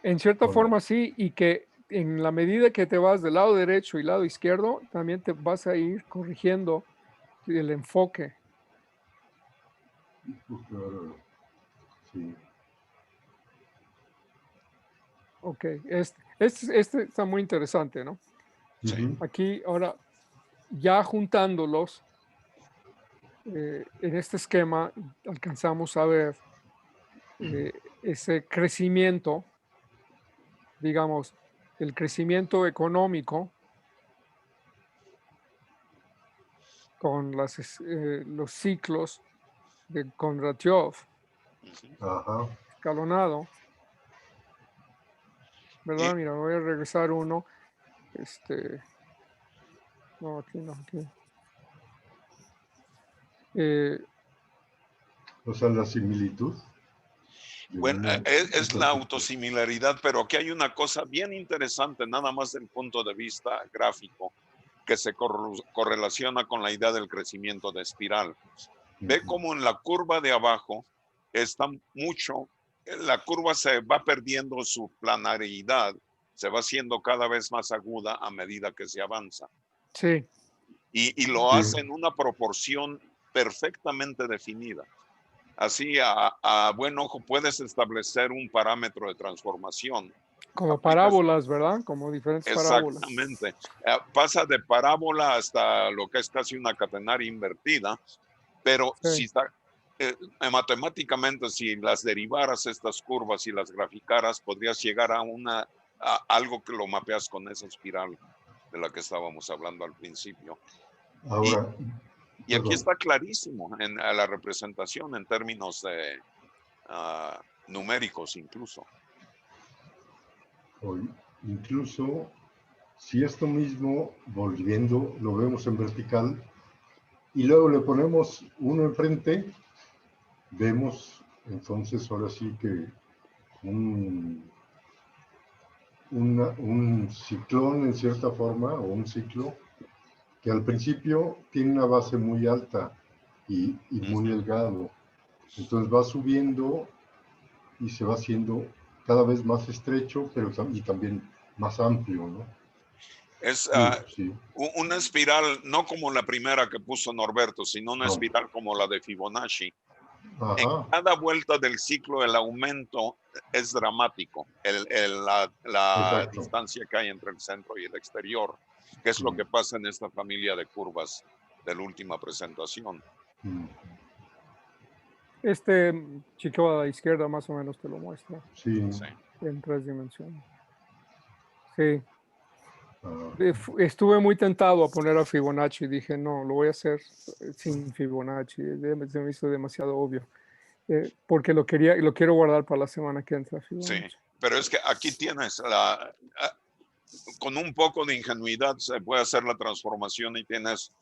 En cierta ¿O no? forma sí, y que en la medida que te vas del lado derecho y lado izquierdo, también te vas a ir corrigiendo el enfoque. Claro, sí. Ok, este está muy interesante, ¿no? Sí. Ujú. Aquí ahora, ya juntándolos, en este esquema alcanzamos a ver ese crecimiento, digamos, el crecimiento económico con los ciclos de Kondratiev, Ujú. Ajá. escalonado, Y, ¿verdad? Mira, voy a regresar uno. No, aquí no, aquí. Eh, O sea, la similitud de bueno, una es la perspectiva. autosimilaridad, pero aquí hay una cosa bien interesante, nada más del punto de vista gráfico, que se correlaciona con la idea del crecimiento de espiral. Ve Ujú. cómo en la curva de abajo está mucho, la curva se va perdiendo su planariedad, se va haciendo cada vez más aguda a medida que se avanza. sí, Y lo Sí. hace en una proporción perfectamente definida. Así, a buen ojo, puedes establecer un parámetro de transformación. como Aplicas parábolas, ¿verdad? Como diferentes parábolas. exactamente. Pasa de parábola hasta lo que es casi una catenaria invertida, pero si Sí, está, matemáticamente, si las derivaras estas curvas y las graficaras, podrías llegar a algo que lo mapeas con esa espiral de la que estábamos hablando al principio. Y, Ahora, y aquí perdón, está clarísimo en la representación en términos numéricos incluso. hoy, incluso si esto mismo, volviendo, lo vemos en vertical y luego le ponemos uno enfrente, vemos entonces ahora sí que un, un ciclón en cierta forma, o un ciclo, que al principio tiene una base muy alta y muy Ujú. delgado. Entonces va subiendo y se va haciendo cada vez más estrecho, pero y también más amplio, ¿no? Es Digo, sí, una espiral, no como la primera que puso Norberto, sino una no. espiral como la de Fibonacci. En Ajá, cada vuelta del ciclo, el aumento es dramático, la exacto. distancia que hay entre el centro y el exterior, que es Sí. lo que pasa en esta familia de curvas de la última presentación. Mm, chico a la izquierda más o menos te lo muestra sí. Sí. en 3 dimensiones. Sí, Ah, estuve muy tentado a poner a Fibonacci y dije, no, lo voy a hacer sin Fibonacci. Se me hizo demasiado obvio. Porque lo quiero guardar para la semana que entra, Sí, Fibonacci. pero es que aquí tienes con un poco de ingenuidad se puede hacer la transformación y tienes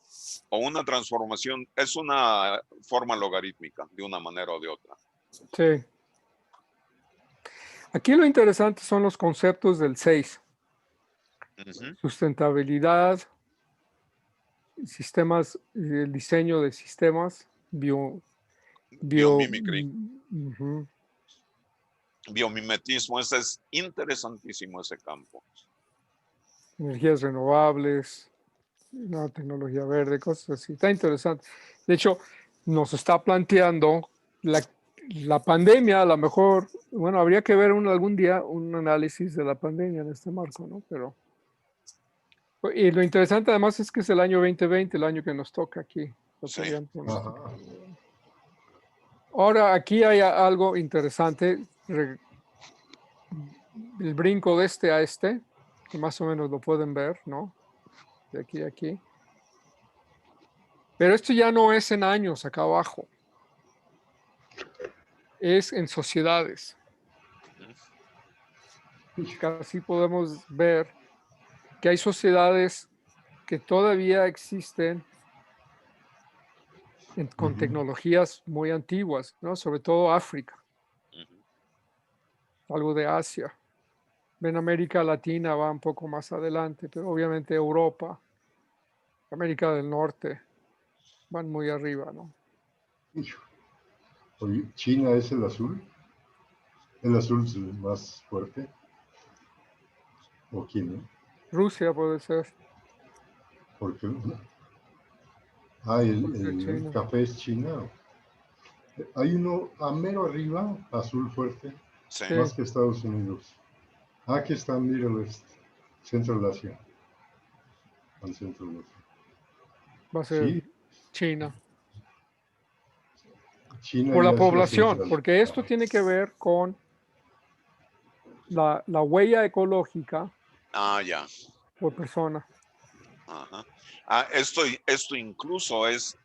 o una transformación, es una forma logarítmica de una manera o de otra. Sí. Aquí lo interesante son los conceptos del 6. Ujú. Sustentabilidad, sistemas, el diseño de sistemas, Biomimicry, ujú, biomimetismo, ese es interesantísimo ese campo. energías renovables, la tecnología verde, cosas así. Está interesante. De hecho, nos está planteando la pandemia, a lo mejor, bueno, habría que ver algún día un análisis de la pandemia en este marco, ¿no? Pero, y lo interesante además es que es el año 2020, el año que nos toca aquí. Lo que Sí. habían ajá. pronosticado. Ahora, aquí hay algo interesante, el brinco de este a este, que más o menos lo pueden ver, ¿no? De aquí a aquí. Pero esto ya no es en años acá abajo, es en sociedades. Casi podemos ver que hay sociedades que todavía existen con Ujú. tecnologías muy antiguas, ¿no? Sobre todo África, Ujú. algo de Asia. En América Latina va un poco más adelante, pero obviamente Europa, América del Norte van muy arriba, ¿no? Hijo. Oye, ¿China es el azul? ¿El azul es el más fuerte? ¿O quién? Rusia puede ser. Porque el Puede ser China. café es China. Hay uno a mero arriba, azul fuerte, Sí. Sí. más que Estados Unidos. Aquí está Middle East, Central Asia. Al centro de Asia. Va a ser Sí, China. China Por y la Asia población, Central. porque esto tiene que ver con la huella ecológica Ah, ya. por persona. Ajá. Esto incluso es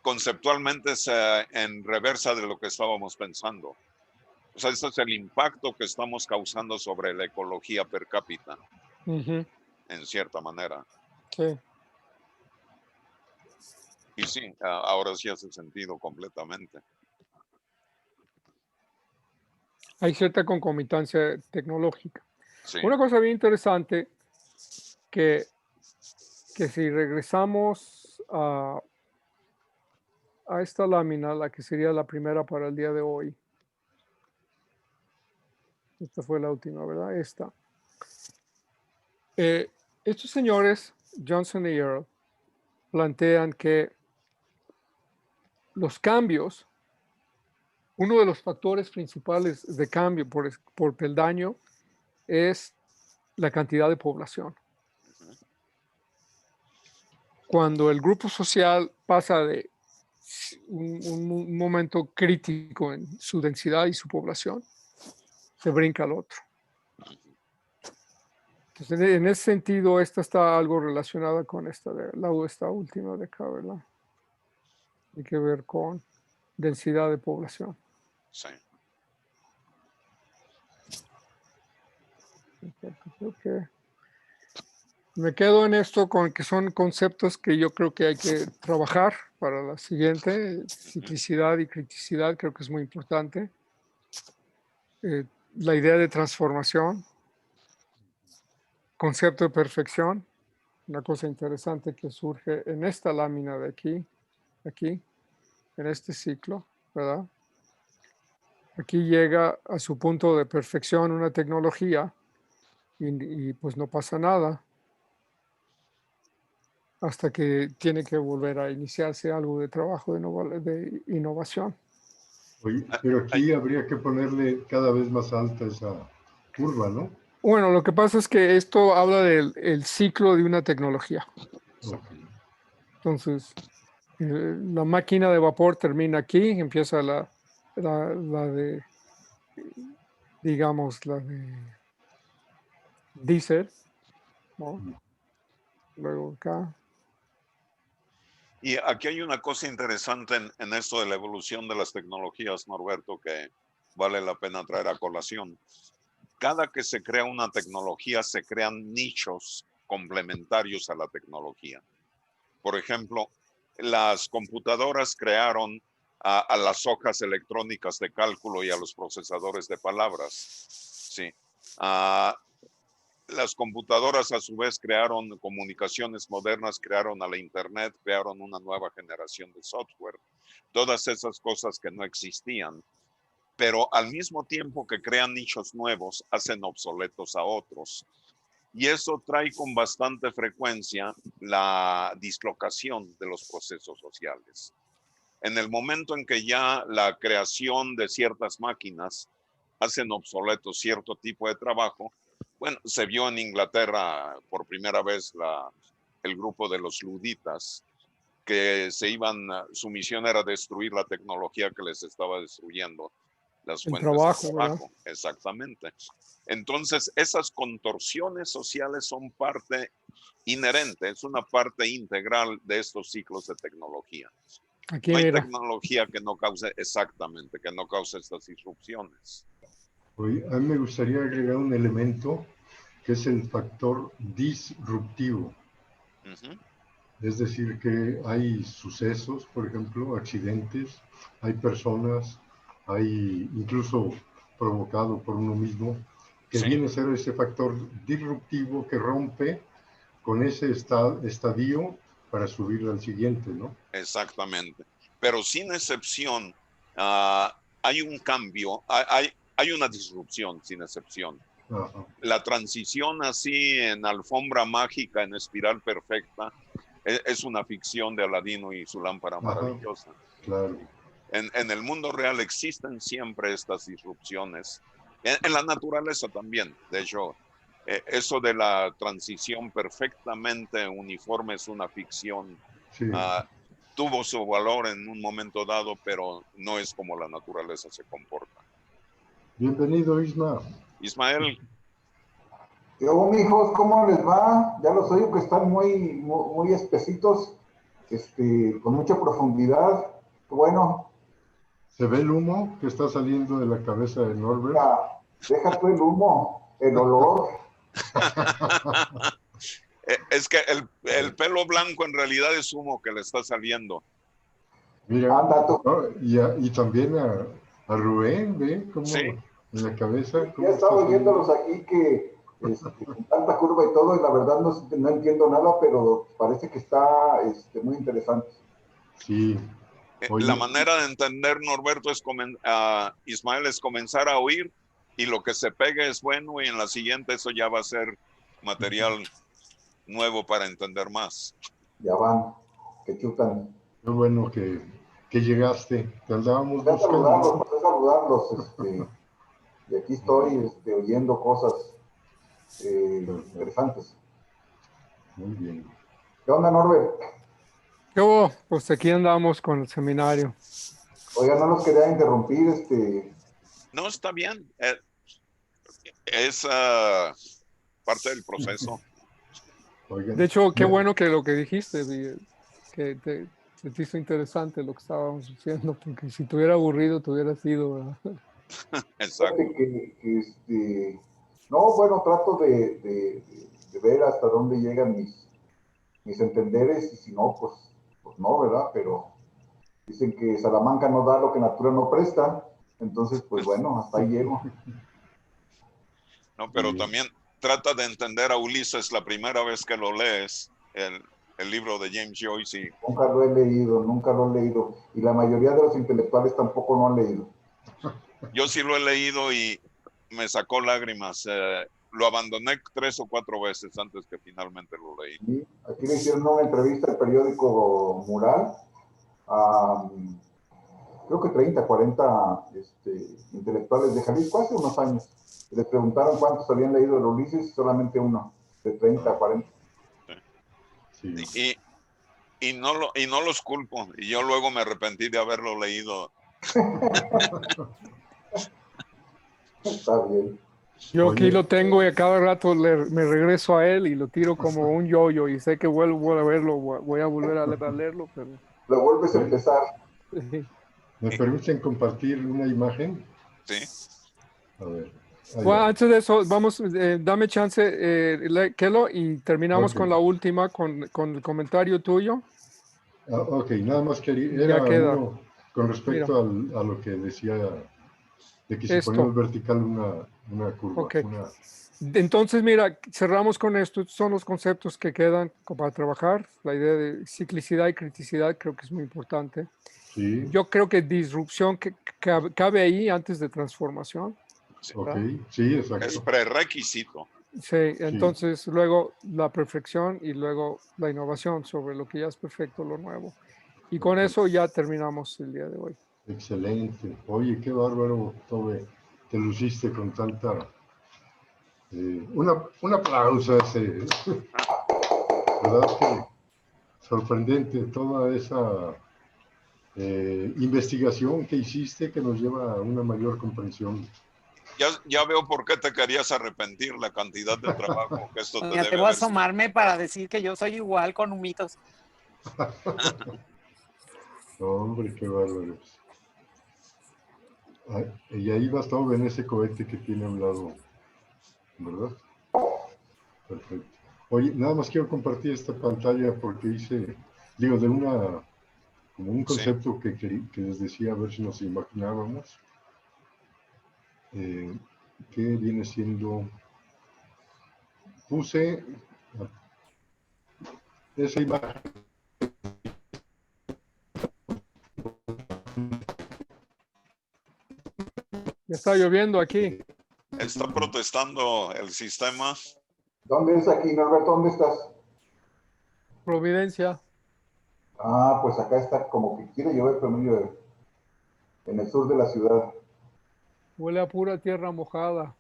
conceptualmente es en reversa de lo que estábamos pensando. O sea, este es el impacto que estamos causando sobre la ecología per cápita, Ujú, en cierta manera. sí. Y sí, ahora sí hace sentido completamente. Hay cierta concomitancia tecnológica. Sí, Una cosa bien interesante que, que si regresamos a esta lámina, la que sería la primera para el día de hoy, esta fue la última, ¿verdad? Esta. Eh, estos señores, Johnson y Earl, plantean que los cambios, uno de los factores principales de cambio por peldaño es la cantidad de población. Cuando el grupo social pasa de un momento crítico en su densidad y su población, se brinca al otro. Entonces, en ese sentido, esta está algo relacionada con esta última de acá, ¿verdad? Hay que ver con densidad de población. sí. Creo que me quedo en esto con que son conceptos que yo creo que hay que trabajar para la siguiente. Ciclicidad y criticidad creo que es muy importante. La idea de transformación, concepto de perfección, una cosa interesante que surge en esta lámina de aquí, en este ciclo, ¿verdad? Aquí llega a su punto de perfección una tecnología y pues no pasa nada hasta que tiene que volver a iniciarse algo de trabajo de innovación. Oye, Ah, pero ay, aquí habría que ponerle cada vez más alta esa curva, ¿no? Bueno, lo que pasa es que esto habla del el ciclo de una tecnología. Ok. Entonces, la máquina de vapor termina aquí, empieza la de, digamos, la de diésel, ¿no? Luego acá. y aquí hay una cosa interesante en esto de la evolución de las tecnologías, Norberto, que vale la pena traer a colación. Cada que se crea una tecnología, se crean nichos complementarios a la tecnología. Por ejemplo, las computadoras crearon a las hojas electrónicas de cálculo y a los procesadores de palabras. Sí. Uh, las computadoras a su vez crearon comunicaciones modernas, crearon a la Internet, crearon una nueva generación de software. Todas esas cosas que no existían, pero al mismo tiempo que crean nichos nuevos, hacen obsoletos a otros. Y eso trae con bastante frecuencia la dislocación de los procesos sociales. En el momento en que ya la creación de ciertas máquinas hacen obsoleto cierto tipo de trabajo, bueno, se vio en Inglaterra por primera vez el grupo de los luditas, que su misión era destruir la tecnología que les estaba destruyendo las El fuentes de trabajo, ¿verdad? trabajo, exactamente. Entonces, esas contorsiones sociales son parte inherente, es una parte integral de estos ciclos de tecnología. Aquí No hay mira, tecnología que no cause exactamente, que no cause estas disrupciones. Oye, a mí me gustaría agregar un elemento que es el factor disruptivo. Uh-huh. Es decir, que hay sucesos, por ejemplo, accidentes, hay personas, hay incluso provocado por uno mismo, que Sí, viene a ser ese factor disruptivo que rompe con ese estadio para subir al siguiente, ¿no? exactamente. pero sin excepción hay un cambio, hay una disrupción sin excepción. Ajá. La transición así en alfombra mágica, en espiral perfecta, es una ficción de Aladino y su lámpara maravillosa. Claro. En el mundo real existen siempre estas disrupciones. En la naturaleza también. De hecho, eso de la transición perfectamente uniforme es una ficción. Sí. Tuvo su valor en un momento dado, pero no es como la naturaleza se comporta. Bienvenido, Isma. Ismael, ¿Qué hubo, mijos? ¿Cómo les va? Ya los oigo que están muy espesitos, con mucha profundidad. Bueno, ¿Se ve el humo que está saliendo de la cabeza de Norbert? deja tú el humo, el olor. es que el pelo blanco en realidad es humo que le está saliendo. Mira, Anda tú. ¿no? Y también a Rubén, ¿ve? Como Sí. en la cabeza. Ya ¿Cómo estaba está oyéndolos saliendo? aquí que con tanta curva y todo, y la verdad no entiendo nada, pero parece que está muy interesante. Sí. La Oye, manera de entender, Norberto, Ismael, es comenzar a oír y lo que se pegue es bueno y en la siguiente eso ya va a ser material nuevo para entender más. Ya van, que chutan. qué bueno que llegaste. Te andábamos Pasé a saludarlos, buscando. pasé a saludarlos, y aquí estoy oyendo cosas interesantes. Muy bien. ¿Qué onda, Norbert? ¿Qué hubo? Pues aquí andamos con el seminario. Oiga, no los quería interrumpir, No, está bien. Es parte del proceso. Oigan, De hecho, qué bueno que lo que dijiste, que se te hizo interesante lo que estábamos haciendo, porque si te hubiera aburrido, te hubiera sido, ¿verdad? Exacto. no, bueno, trato de ver hasta dónde llegan mis entenderes, y si no, pues no, ¿verdad? Pero dicen que Salamanca no da lo que Natura no presta, entonces, pues bueno, hasta ahí llego. No, pero Sí. también trata de entender a Ulises la primera vez que lo lees, el libro de James Joyce. Y Nunca lo he leído, y la mayoría de los intelectuales tampoco lo han leído. yo sí lo he leído y me sacó lágrimas. Lo abandoné 3 o 4 veces antes que finalmente lo leí. ¿Sí? Aquí le hicieron una entrevista al periódico Mural a, creo que 30, 40 intelectuales de Jalisco hace unos años. Les preguntaron cuántos habían leído el Ulises y solamente uno, de 30 a 40. Sí. Y no los culpo. Y yo luego me arrepentí de haberlo leído. Está bien. Yo aquí Oye, lo tengo y a cada rato me regreso a él y lo tiro como un yoyo y sé que vuelvo a verlo, voy a volver a leerlo, pero Lo vuelves a ¿me, empezar. sí. me permiten compartir una imagen? Sí. A ver, ahí Bueno, va. antes de eso, vamos, dame chance, Kelo, y terminamos Ok. con la última, con el comentario tuyo. Ok, nada más quería, Ya era queda. uno con Mira, respecto a lo que decía de que si ponemos esto, vertical una curva, ok. Entonces, mira, cerramos con esto. Estos son los conceptos que quedan para trabajar. La idea de ciclicidad y criticidad creo que es muy importante. sí, Yo creo que disrupción que cabe ahí antes de transformación. Sí. ok, ¿Verdad? sí, Es exacto, prerequisito. Sí, sí, entonces luego la perfección y luego la innovación sobre lo que ya es perfecto, lo nuevo. Y con ok, eso ya terminamos el día de hoy. excelente. Oye, qué bárbaro, Tobe, te luciste con tanta... un aplauso a ese, ¿verdad? Que sorprendente toda esa investigación que hiciste que nos lleva a una mayor comprensión. Ya veo por qué te querías arrepentir la cantidad de trabajo que esto te Me debe atrevo a haber sido. asomarme para decir que yo soy igual con humitos. No, hombre, qué bárbaro. Ah, y ahí vas todo en ese cohete que tiene a un lado, ¿verdad? Perfecto. Oye, nada más quiero compartir esta pantalla porque hice, digo, de como un Sí. concepto que les decía, a ver si nos imaginábamos, que viene siendo, puse esa imagen Ya está lloviendo aquí. Está protestando el sistema. ¿Dónde es aquí, Norberto? ¿Dónde estás? Providencia. Ah, pues acá está como que quiere llover, pero no llueve. En el sur de la ciudad. Huele a pura tierra mojada.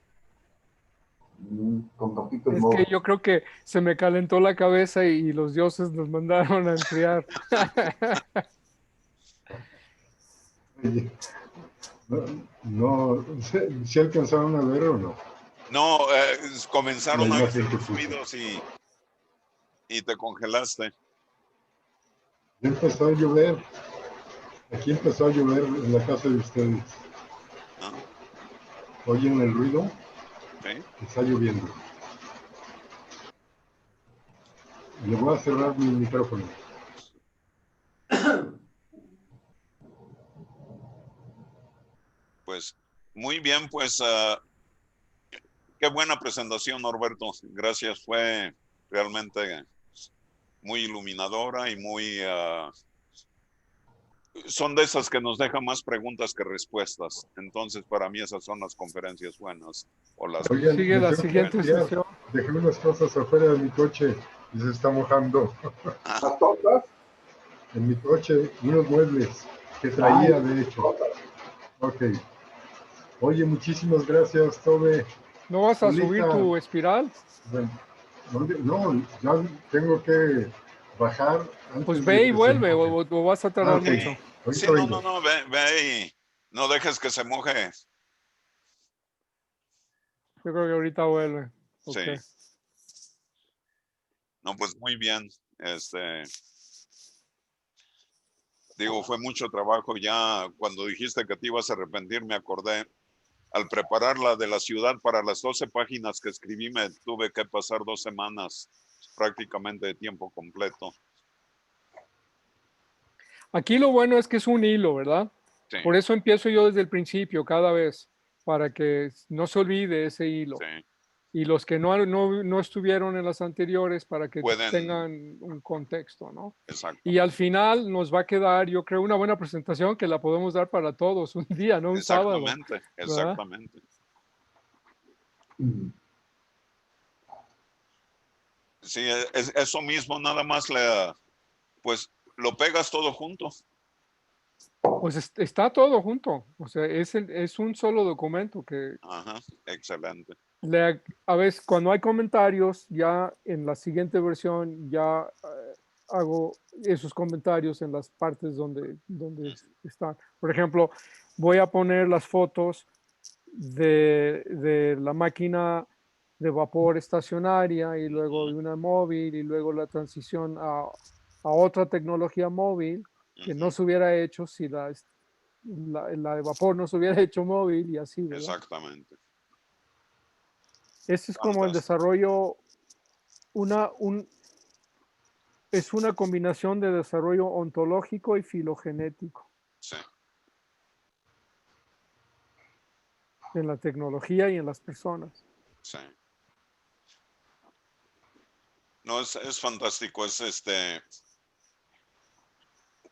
Con tantito Es que smog. yo creo que se me calentó la cabeza y los dioses nos mandaron a enfriar. Oye, no, ¿se alcanzaron a ver o no? No, La comenzaron a imagen hacer que los puse. ruidos y te congelaste. Ya empezó a llover. Aquí empezó a llover en la casa de ustedes. ¿No? ¿Oyen el ruido? Sí. Está lloviendo. Le voy a cerrar mi micrófono. Pues muy bien, pues qué buena presentación, Norberto. Gracias, fue realmente muy iluminadora y muy... son de esas que nos dejan más preguntas que respuestas. Entonces, para mí esas son las conferencias buenas. O las Oigan, Sigue me la tengo que siguiente retirar. sesión. Dejé unas cosas afuera de mi coche y se está mojando. ¿Las tortas? En mi coche, unos muebles que traía, de hecho. Ok. Oye, muchísimas gracias, Tobe. ¿No vas a subir Julita, tu espiral? bueno, no, ya tengo que bajar Pues antes de ve y que se vuelve moje. o vas a tardar Ok, mucho. Sí, ahorita vengo. no, ve y no dejes que se moje. Yo creo que ahorita vuelve. Sí. Ok. No, pues muy bien. Digo, fue mucho trabajo. Ya cuando dijiste que te ibas a arrepentir, me acordé. Al preparar la de la ciudad para las 12 páginas que escribí, me tuve que pasar 2 semanas prácticamente de tiempo completo. Aquí lo bueno es que es un hilo, ¿verdad? Sí, Por eso empiezo yo desde el principio, cada vez, para que no se olvide ese hilo. sí. Y los que no estuvieron en las anteriores, para que Pueden, tengan un contexto, ¿no? exacto. Y al final nos va a quedar, yo creo, una buena presentación que la podemos dar para todos un día, no un sábado, Exactamente, ¿verdad? exactamente. Sí, eso mismo, nada más pues lo pegas todo junto. Pues está todo junto, o sea, es un solo documento que Ajá, excelente. a veces cuando hay comentarios, ya en la siguiente versión ya hago esos comentarios en las partes donde están. Por ejemplo, voy a poner las fotos de la máquina de vapor estacionaria y luego de una móvil y luego la transición a otra tecnología móvil que no se hubiera hecho si la de vapor no se hubiera hecho móvil y así, ¿verdad? Exactamente. Este es como el Fantástico. desarrollo, es una combinación de desarrollo ontológico y filogenético Sí, en la tecnología y en las personas. sí. No, es fantástico. Es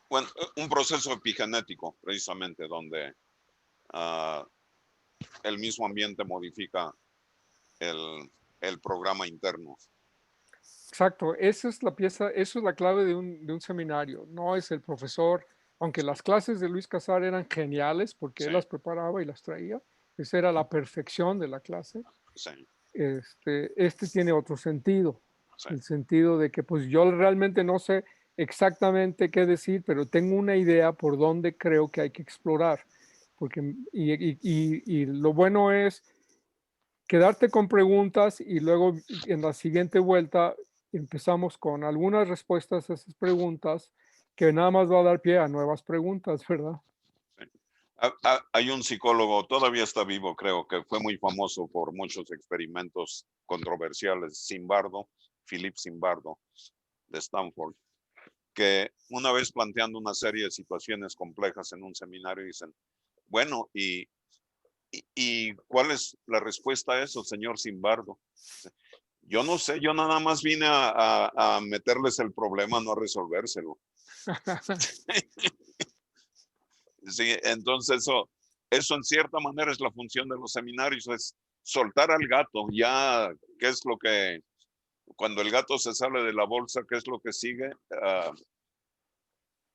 bueno, un proceso epigenético, precisamente, donde el mismo ambiente modifica el programa interno. Exacto, esa es la pieza, eso es la clave de un seminario, no es el profesor, aunque las clases de Luis Casar eran geniales porque él Sí, las preparaba y las traía, esa era la perfección de la clase. sí, Este tiene otro sentido, sí. el sentido de que pues yo realmente no sé exactamente qué decir, pero tengo una idea por dónde creo que hay que explorar. Porque, y lo bueno es quedarte con preguntas y luego en la siguiente vuelta empezamos con algunas respuestas a esas preguntas que nada más va a dar pie a nuevas preguntas, ¿verdad? Hay un psicólogo, todavía está vivo, creo, que fue muy famoso por muchos experimentos controversiales, Zimbardo, Philip Zimbardo, de Stanford, que una vez planteando una serie de situaciones complejas en un seminario dicen, bueno, ¿y cuál es la respuesta a eso, señor Zimbardo? Yo no sé, yo nada más vine a meterles el problema, no a resolvérselo. Sí, entonces eso en cierta manera es la función de los seminarios, es soltar al gato. Ya, ¿qué es lo que, cuando el gato se sale de la bolsa, qué es lo que sigue?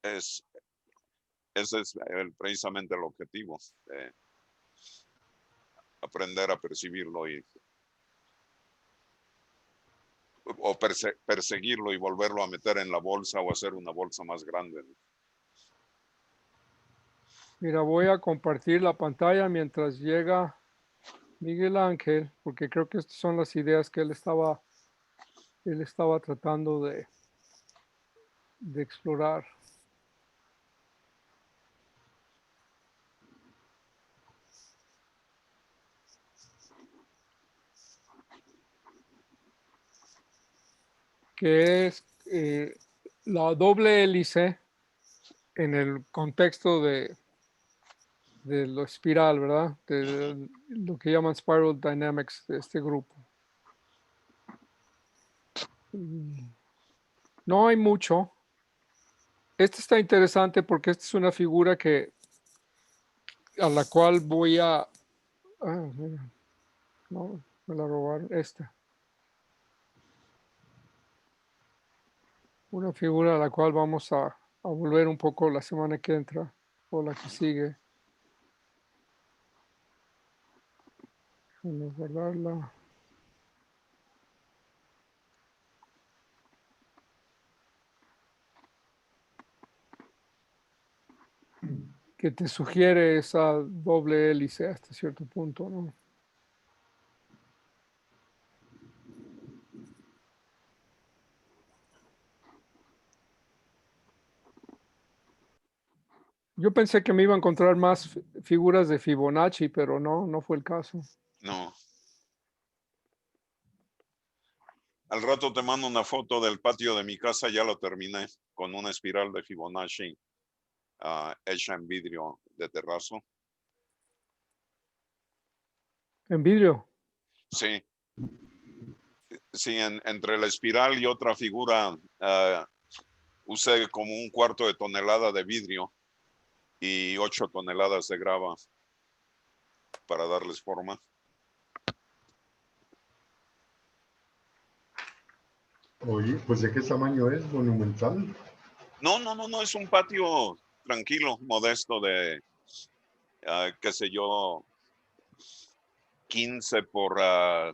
Ese es precisamente el objetivo, aprender a percibirlo o perseguirlo y volverlo a meter en la bolsa o hacer una bolsa más grande. Mira, voy a compartir la pantalla mientras llega Miguel Ángel, porque creo que estas son las ideas que él estaba tratando de explorar. Que es la doble hélice en el contexto de lo espiral, ¿verdad? De lo que llaman Spiral Dynamics de este grupo. No hay mucho. Este está interesante porque esta es una figura a la cual voy a... mira, no, me la robaron. Esta. Una figura a la cual vamos a volver un poco la semana que entra o la que sigue. Vamos a guardarla. Que te sugiere esa doble hélice hasta cierto punto, ¿no? Yo pensé que me iba a encontrar más figuras de Fibonacci, pero no fue el caso. No. Al rato te mando una foto del patio de mi casa, ya lo terminé con una espiral de Fibonacci hecha en vidrio de terrazo. ¿En vidrio? Sí. Sí, entre la espiral y otra figura usé como 1/4 de tonelada de vidrio y 8 toneladas de grava para darles forma. Oye, pues ¿de qué tamaño es? ¿Monumental? No, es un patio tranquilo, modesto de, qué sé yo, 15 por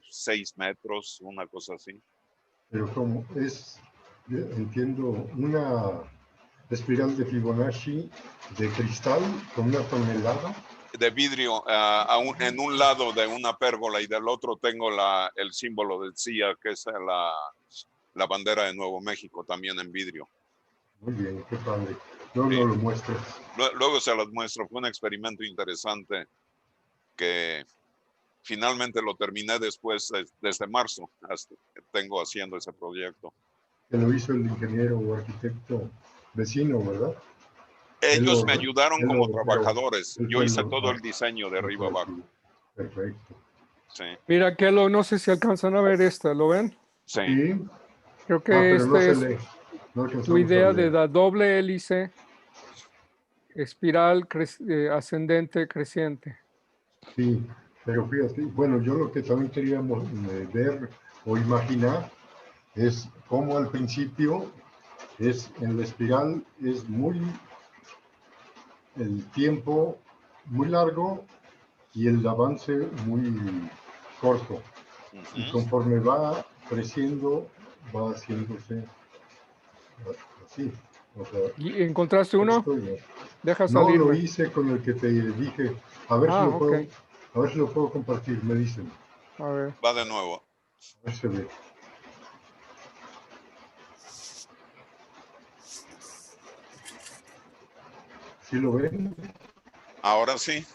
6 metros, una cosa así. Pero como es, entiendo, una espiral de Fibonacci de cristal con 1 tonelada. De vidrio en un lado de una pérgola y del otro tengo el símbolo del CIA, que es la bandera de Nuevo México, también en vidrio. Muy bien, qué padre. No, Sí. no lo muestres. Luego se los muestro, fue un experimento interesante que finalmente lo terminé después, desde marzo, tengo haciendo ese proyecto. Que lo hizo el ingeniero o arquitecto vecino, ¿verdad? Ellos me ayudaron como trabajadores. Yo hice todo el el diseño de arriba abajo. Perfecto. Sí. Mira, que no sé si alcanzan a ver esta, ¿lo ven? Sí. Sí. Creo que Pero no este se es lee. No tu alcanzamos a idea de leer. la doble hélice, espiral ascendente, creciente. Sí, pero fíjate, bueno, yo lo que también queríamos ver o imaginar es cómo al principio en la espiral es el tiempo muy largo y el avance muy corto. Y conforme va creciendo, va haciéndose así. O sea, ¿Y encontraste uno? Deja no lo salirme. hice con el que te dije. A ver si lo ok. puedo compartir, me dicen. A ver. Va de nuevo. A ver si se ve. ¿Sí lo ven? Ahora sí.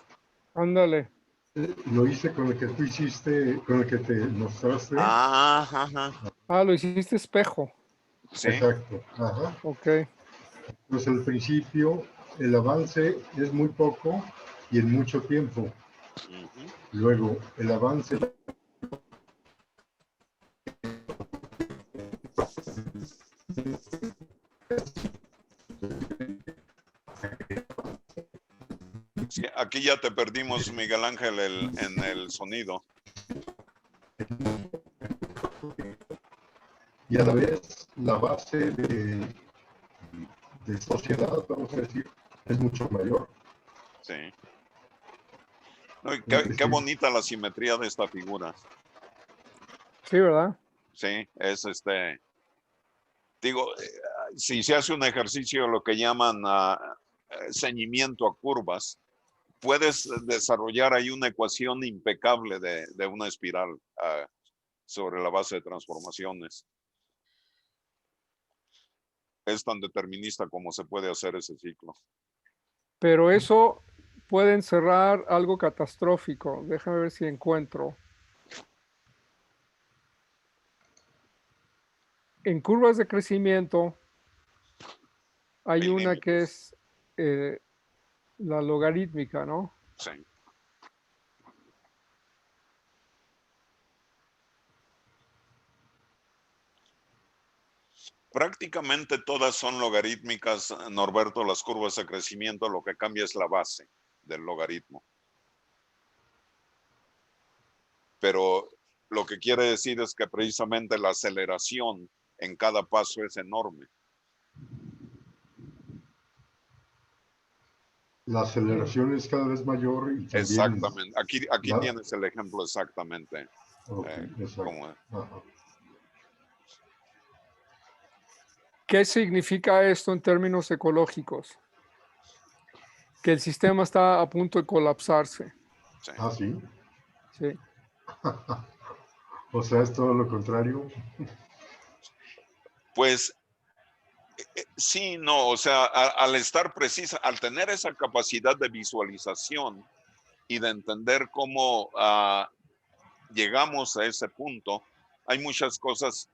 Ándale. Lo hice con el que tú hiciste, con el que te mostraste. Lo hiciste espejo. Sí. Exacto. Ajá. Ok. Pues al principio el avance es muy poco y en mucho tiempo. Luego el avance Sí, aquí ya te perdimos, Miguel Ángel, en el sonido. Y a la vez la base de sociedad, vamos a decir, es mucho mayor. Sí. No, y Es qué decir, bonita la simetría de esta figura. Sí, ¿verdad? Sí, es digo, si se hace un ejercicio, lo que llaman ceñimiento a curvas, puedes desarrollar ahí una ecuación impecable de una espiral sobre la base de transformaciones. Es tan determinista como se puede hacer ese ciclo. Pero eso puede encerrar algo catastrófico. Déjame ver si encuentro. En curvas de crecimiento hay Hay una que límites. es la logarítmica, ¿no? Sí. Prácticamente todas son logarítmicas, Norberto, las curvas de crecimiento, lo que cambia es la base del logaritmo. Pero lo que quiere decir es que precisamente la aceleración en cada paso es enorme. la aceleración es cada vez mayor y también... Exactamente. Aquí tienes el ejemplo exactamente. Okay, exacto. Como, Ajá. ¿Qué significa esto en términos ecológicos? Que el sistema está a punto de colapsarse. sí. Ah, sí. Sí. O sea, es todo lo contrario. Pues sí, no, o sea, al estar precisa, al tener esa capacidad de visualización y de entender cómo llegamos a ese punto, hay muchas cosas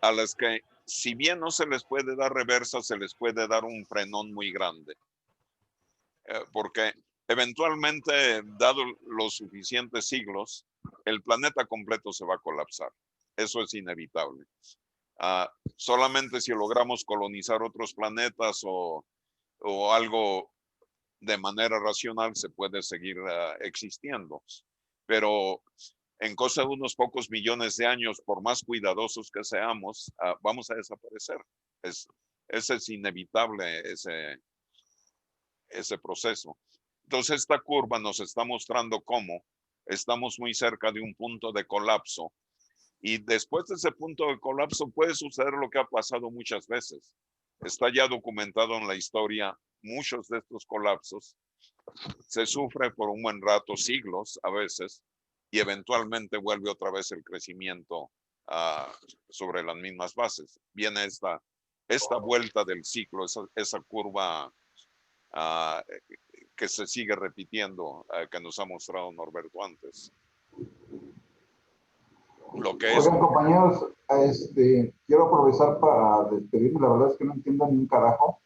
a las que, si bien no se les puede dar reversa, se les puede dar un frenón muy grande. Porque eventualmente, dado los suficientes siglos, el planeta completo se va a colapsar. Eso es inevitable. Solamente si logramos colonizar otros planetas o algo de manera racional se puede seguir existiendo. Pero en cosa de unos pocos millones de años, por más cuidadosos que seamos, vamos a desaparecer. Ese es inevitable, ese proceso. Entonces esta curva nos está mostrando cómo estamos muy cerca de un punto de colapso. Y después de ese punto de colapso puede suceder lo que ha pasado muchas veces. Está ya documentado en la historia muchos de estos colapsos. Se sufre por un buen rato, siglos a veces, y eventualmente vuelve otra vez el crecimiento sobre las mismas bases. Viene esta vuelta del ciclo, esa curva que se sigue repitiendo, que nos ha mostrado Norberto antes. Lo que es... Oigan, compañeros, quiero aprovechar para despedirme. La verdad es que no entiendo ni un carajo.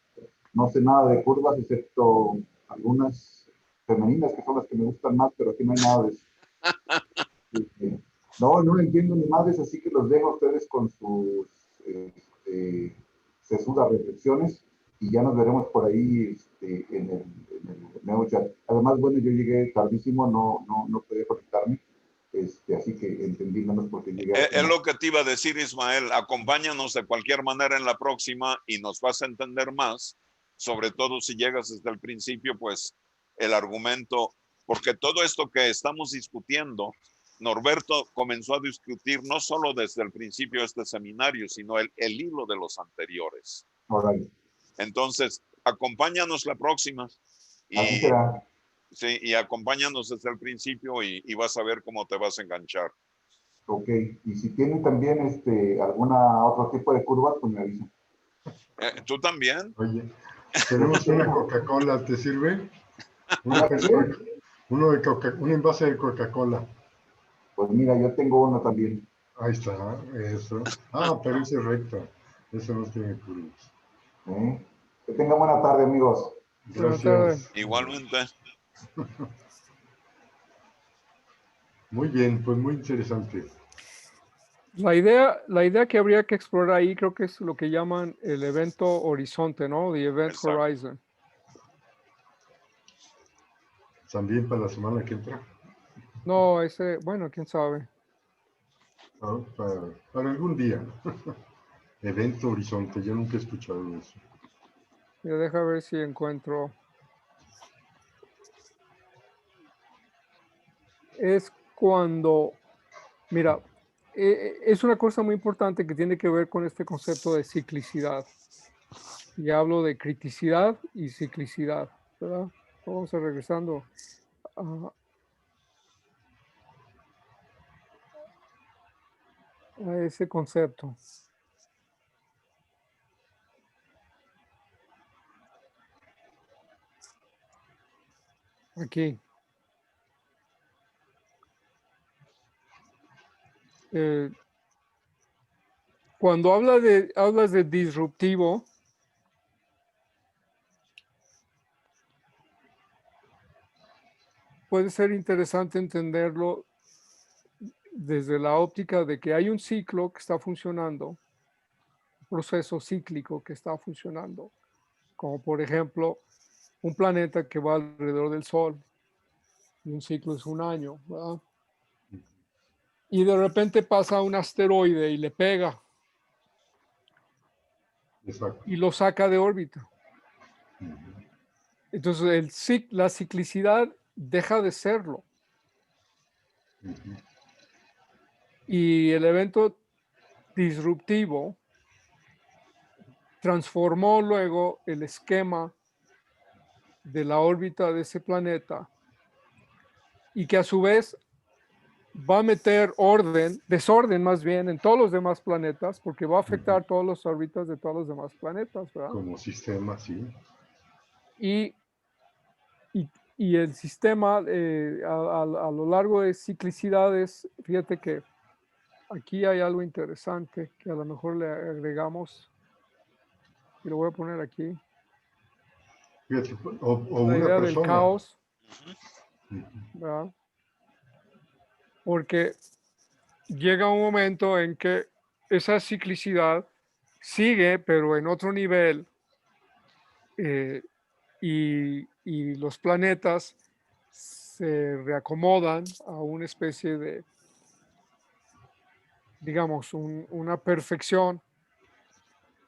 No sé nada de curvas, excepto algunas femeninas que son las que me gustan más, pero aquí no hay nada de eso. No entiendo ni madres, así que los dejo a ustedes con sus sesudas reflexiones y ya nos veremos por ahí en el nuevo chat. Además, bueno, yo llegué tardísimo, no podía conectarme, así que entendí menos porque llegué a... Es lo que te iba a decir, Ismael. Acompáñanos de cualquier manera en la próxima y nos vas a entender más, sobre todo si llegas desde el principio, pues el argumento, porque todo esto que estamos discutiendo, Norberto comenzó a discutir no solo desde el principio de este seminario, sino el hilo de los anteriores. Right. Entonces, acompáñanos la próxima Así será. sí, y acompáñanos desde el principio y vas a ver cómo te vas a enganchar. Ok, y si tienen también alguna otro tipo de curvas, pues me avisan. ¿Tú también? Oye, tenemos una Coca-Cola, ¿te sirve? ¿Una qué? Un envase de Coca-Cola. Pues mira, yo tengo uno también. Ahí está, eso. Pero ese es recta. Eso no tiene curvas. Que tengan buena tarde, amigos. Buenas tardes. Gracias. Igualmente. Muy bien, pues muy interesante. La idea que habría que explorar ahí creo que es lo que llaman el evento horizonte, ¿no? The Event Exacto. Horizon. También para la semana que entra. No, ese, bueno, quién sabe. Ah, para algún día. Evento Horizonte, yo nunca he escuchado eso. Mira, deja ver si encuentro. Es cuando, mira, es una cosa muy importante que tiene que ver con este concepto de ciclicidad. Y hablo de criticidad y ciclicidad, ¿verdad? Vamos a regresando a ese concepto. Aquí. Cuando hablas de disruptivo, puede ser interesante entenderlo desde la óptica de que hay un ciclo que está funcionando, un proceso cíclico que está funcionando, como por ejemplo un planeta que va alrededor del Sol, y un ciclo es un año, ¿verdad? Y de repente pasa un asteroide y le pega Exacto. y lo saca de órbita. Entonces la ciclicidad deja de serlo. Y el evento disruptivo transformó luego el esquema de la órbita de ese planeta y que a su vez va a meter desorden más bien en todos los demás planetas, porque va a afectar todas las órbitas de todos los demás planetas, ¿verdad? Como sistema, sí. Y, y el sistema a lo largo de ciclicidades, fíjate que aquí hay algo interesante que a lo mejor le agregamos, y lo voy a poner aquí, Fíjate, o la una idea del persona. caos, ¿verdad? Porque llega un momento en que esa ciclicidad sigue, pero en otro nivel, y los planetas se reacomodan a una especie de, digamos, una perfección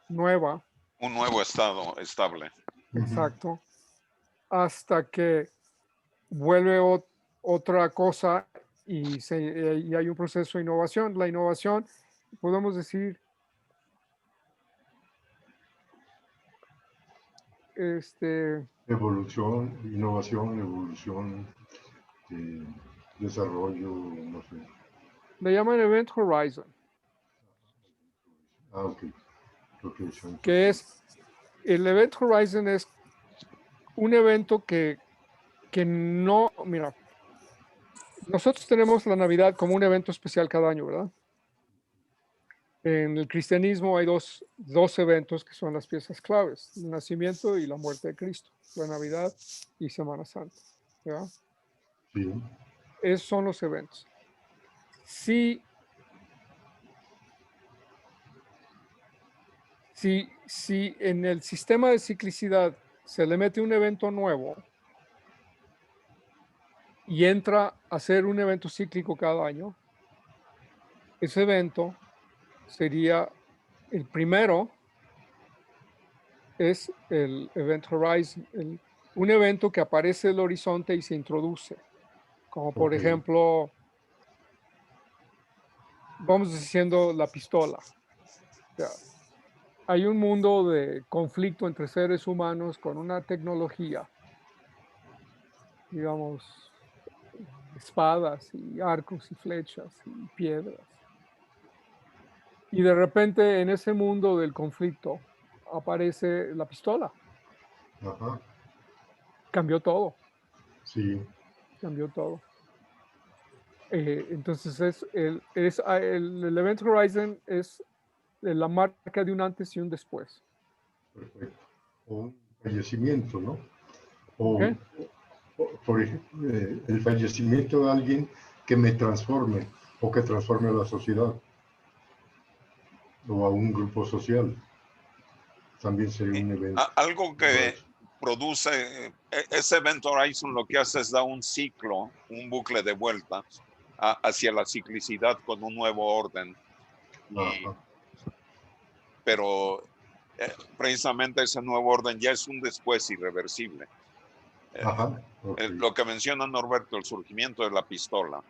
nueva, Un nuevo estado estable. exacto, hasta que vuelve otra cosa y hay un proceso de innovación. La innovación, podemos decir, Evolución, innovación, evolución, desarrollo, no sé. le llaman Event Horizon, Ah, ok. Lo que es antes, que sí. es, el Event Horizon es un evento que no, mira, nosotros tenemos la Navidad como un evento especial cada año, ¿verdad? En el cristianismo hay dos eventos que son las piezas claves, el nacimiento y la muerte de Cristo, la Navidad y Semana Santa, ¿verdad? Sí. Esos son los eventos. Si en el sistema de ciclicidad se le mete un evento nuevo y entra a ser un evento cíclico cada año, ese evento sería el primero, es el Event Horizon, un evento que aparece en el horizonte y se introduce, como por Ok. ejemplo, vamos diciendo la pistola. O sea, hay un mundo de conflicto entre seres humanos con una tecnología, digamos, espadas y arcos y flechas y piedras. Y de repente en ese mundo del conflicto aparece la pistola. Ajá. Cambió todo, Sí. cambió todo. Entonces el Event Horizon es la marca de un antes y un después. Perfecto. O un fallecimiento, ¿no? ¿Ok? Por ejemplo, el fallecimiento de alguien que me transforme o que transforme a la sociedad o a un grupo social. También sería un evento. Algo que produce, ese Event Horizon lo que hace es dar un ciclo, un bucle de vuelta hacia la ciclicidad con un nuevo orden. Pero precisamente ese nuevo orden ya es un después irreversible. Lo que menciona Norberto, el surgimiento de la pistola,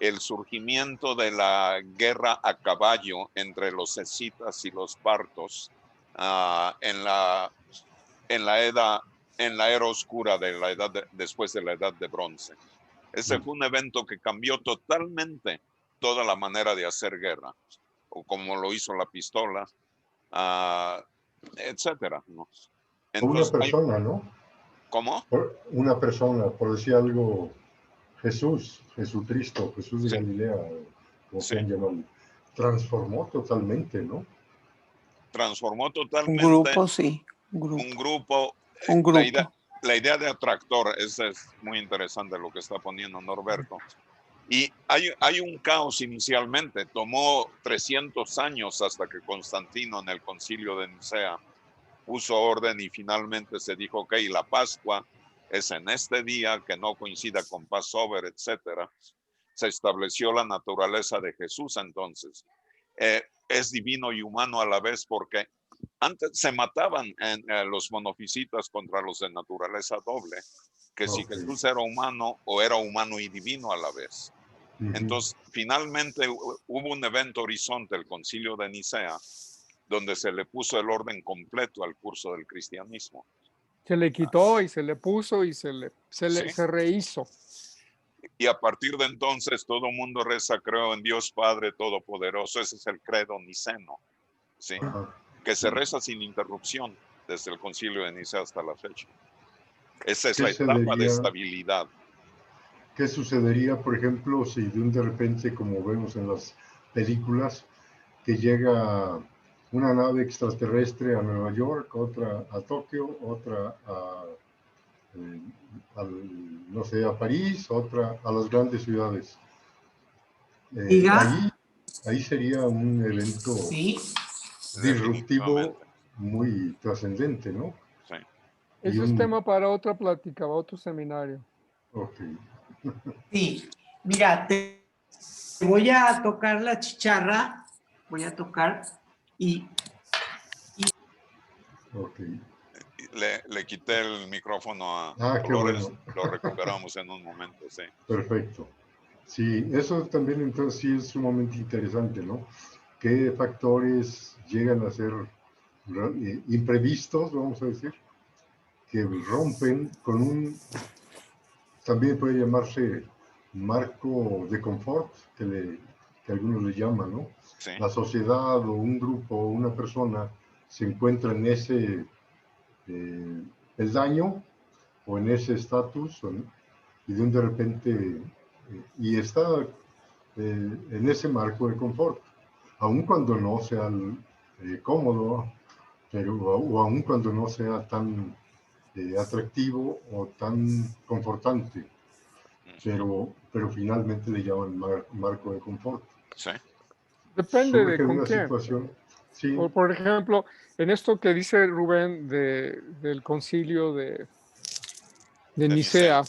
el surgimiento de la guerra a caballo entre los escitas y los partos en la era oscura de la edad después de la edad de bronce. Ese fue un evento que cambió totalmente toda la manera de hacer guerra, o como lo hizo la pistola, etcétera, ¿no? Entonces, una persona, ¿no? ¿Cómo? Una persona, por decir algo, Jesucristo, Jesús de Galilea, como se llaman, transformó totalmente, ¿no? Transformó totalmente. Un grupo, sí. Un grupo. La idea de atractor, es muy interesante lo que está poniendo Norberto. Y hay un caos inicialmente. Tomó 300 años hasta que Constantino en el concilio de Nicea puso orden y finalmente se dijo, ok, la Pascua es en este día, que no coincida con Passover, etcétera. Se estableció la naturaleza de Jesús entonces. Es divino y humano a la vez, porque antes se mataban los monofisitas contra los de naturaleza doble, que si Jesús era humano o era humano y divino a la vez. Entonces, finalmente hubo un evento horizonte, el concilio de Nicea, donde se le puso el orden completo al curso del cristianismo. Se le quitó y se le puso y se rehizo. Y a partir de entonces todo el mundo reza, creo en Dios Padre Todopoderoso. Ese es el credo niceno, ¿sí? Que se reza sin interrupción desde el concilio de Nicea hasta la fecha. Esa es la etapa de estabilidad. ¿Qué sucedería, por ejemplo, si de repente, como vemos en las películas, que llega una nave extraterrestre a Nueva York, otra a Tokio, otra no sé, a París, otra a las grandes ciudades? Ahí sería un evento disruptivo muy trascendente, ¿no? Sí. Eso es tema para otra plática, para otro seminario. Ok. Sí, mira, te voy a tocar la chicharra, voy a tocar y... Ok. Le quité el micrófono a Dolores, bueno. Lo recuperamos en un momento, sí. Perfecto. Sí, eso también entonces sí es sumamente interesante, ¿no? ¿Qué factores llegan a ser imprevistos, vamos a decir, que rompen con también puede llamarse marco de confort, que algunos le llaman, ¿no? Sí. La sociedad o un grupo o una persona se encuentra en ese peldaño o en ese estatus y de repente y está en ese marco de confort, aun cuando no sea cómodo, o aun cuando no sea tan atractivo o tan confortante, pero finalmente le llaman marco de confort. Sí. Depende de con quién. Sí. Por ejemplo, en esto que dice Rubén del concilio de Nicea,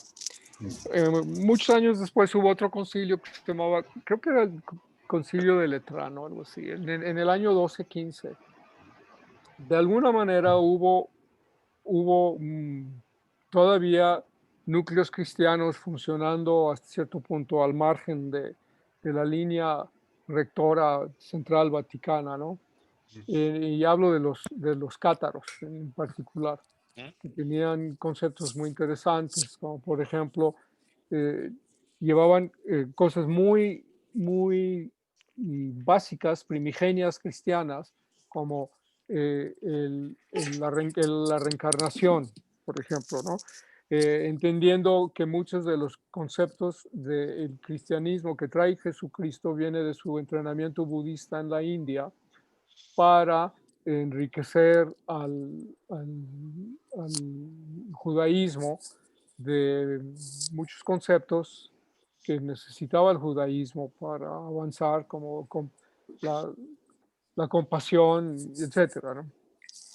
muchos años después hubo otro concilio que se llamaba, creo que era el concilio de Letrano, algo así, en el año 1215. De alguna manera hubo todavía núcleos cristianos funcionando hasta cierto punto al margen de la línea rectora central vaticana, ¿no? Y hablo de los cátaros en particular, que tenían conceptos muy interesantes, como por ejemplo, llevaban cosas muy, muy básicas, primigenias cristianas, como la reencarnación, por ejemplo, ¿no? Entendiendo que muchos de los conceptos del cristianismo que trae Jesucristo viene de su entrenamiento budista en la India para enriquecer al judaísmo de muchos conceptos que necesitaba el judaísmo para avanzar, como la compasión, etcétera, ¿no?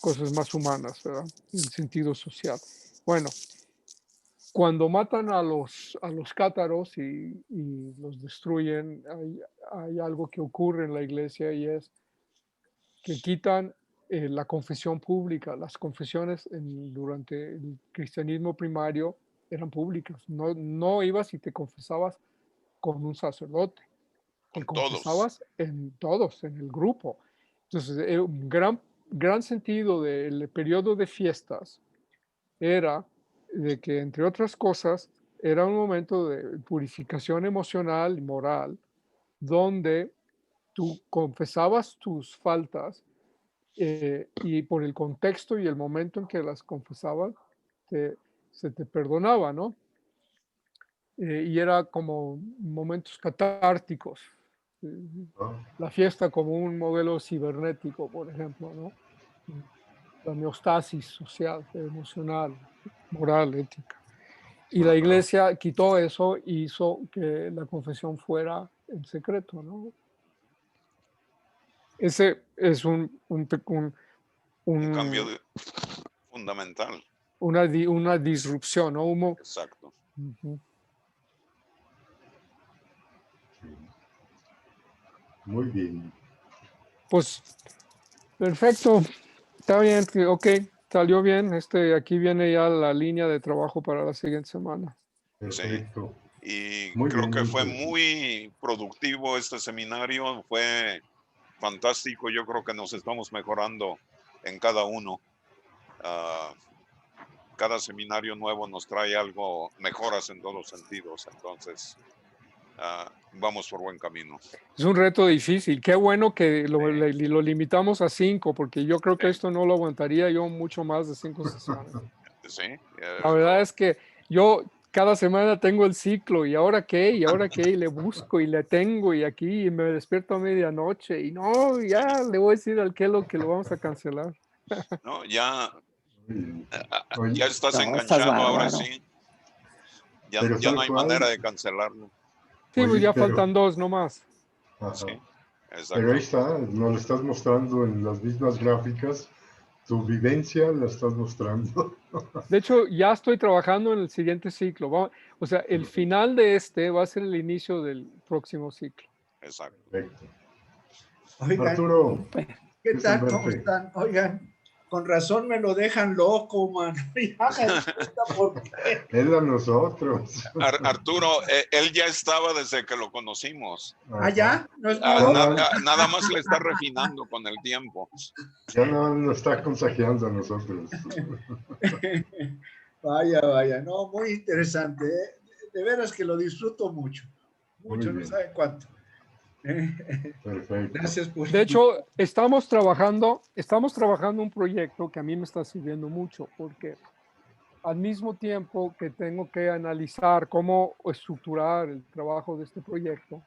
Cosas más humanas, ¿verdad? En sentido social. Bueno, cuando matan a los cátaros y los destruyen, hay algo que ocurre en la iglesia y es que quitan la confesión pública. Las confesiones durante el cristianismo primario eran públicas. No ibas y te confesabas con un sacerdote, te Con todos. confesabas en todos, en el grupo. Entonces, un gran sentido del periodo de fiestas era de que, entre otras cosas, era un momento de purificación emocional y moral, donde tú confesabas tus faltas y por el contexto y el momento en que las confesabas, se te perdonaba, ¿no? Y era como momentos catárticos. Ah, La fiesta como un modelo cibernético, por ejemplo, ¿no? La neostasis social, emocional, moral, ética. Y la ajá. iglesia quitó eso y hizo que la confesión fuera en secreto, ¿no? Ese es Un cambio un- fundamental. una disrupción, ¿no? Exacto. Ujú. Sí. Muy bien. Pues perfecto, está bien, ok, salió bien. Aquí viene ya la línea de trabajo para la siguiente semana. Sí. Perfecto. Y Muy creo bien, que muy fue interesante. muy productivo este seminario, fue fantástico. Yo creo que nos estamos mejorando en cada uno. Ah, cada seminario nuevo nos trae algo, mejoras en todos los sentidos. Entonces, vamos por buen camino. Es un reto difícil. Qué bueno que lo limitamos a 5, porque yo creo que Sí, esto no lo aguantaría yo mucho más de 5 sesiones. sí, La verdad es que yo cada semana tengo el ciclo y ahora qué, y le busco y le tengo y aquí y me despierto a medianoche y no, sí. ya le voy a decir al Kelo que lo vamos a cancelar. No, ya, Muy bien. ya Oye, estás No, estás enganchado, ahora bárbaro. sí. Ya, pero ya no ¿sabe hay manera cuál? de cancelarlo. Sí, pues Oye, ya pero, faltan 2 nomás. Sí, ajá. Pero ahí exacto. está, nos lo estás mostrando en las mismas gráficas. Tu vivencia la estás mostrando. De hecho, ya estoy trabajando en el siguiente ciclo. O sea, el final de este va a ser el inicio del próximo ciclo. Exacto. Perfecto. Oigan, Arturo, ¿qué gusto en tal? ¿Cómo verte. están? Oigan, con razón me lo dejan loco, man. Ya me di cuenta por qué. Él a nosotros. Arturo, él ya estaba desde que lo conocimos. ¿Ah, Ajá. ya? ¿No es Ah, Ya nuevo? no, nada más le está refinando con el tiempo. ya no nos está consagiando a nosotros. Vaya, vaya, no, muy interesante. ¿Eh? De veras que lo disfruto mucho, Muy mucho, no bien. saben cuánto. Perfecto. Gracias por De invitar. hecho, estamos trabajando un proyecto que a mí me está sirviendo mucho, porque al mismo tiempo que tengo que analizar cómo estructurar el trabajo de este proyecto,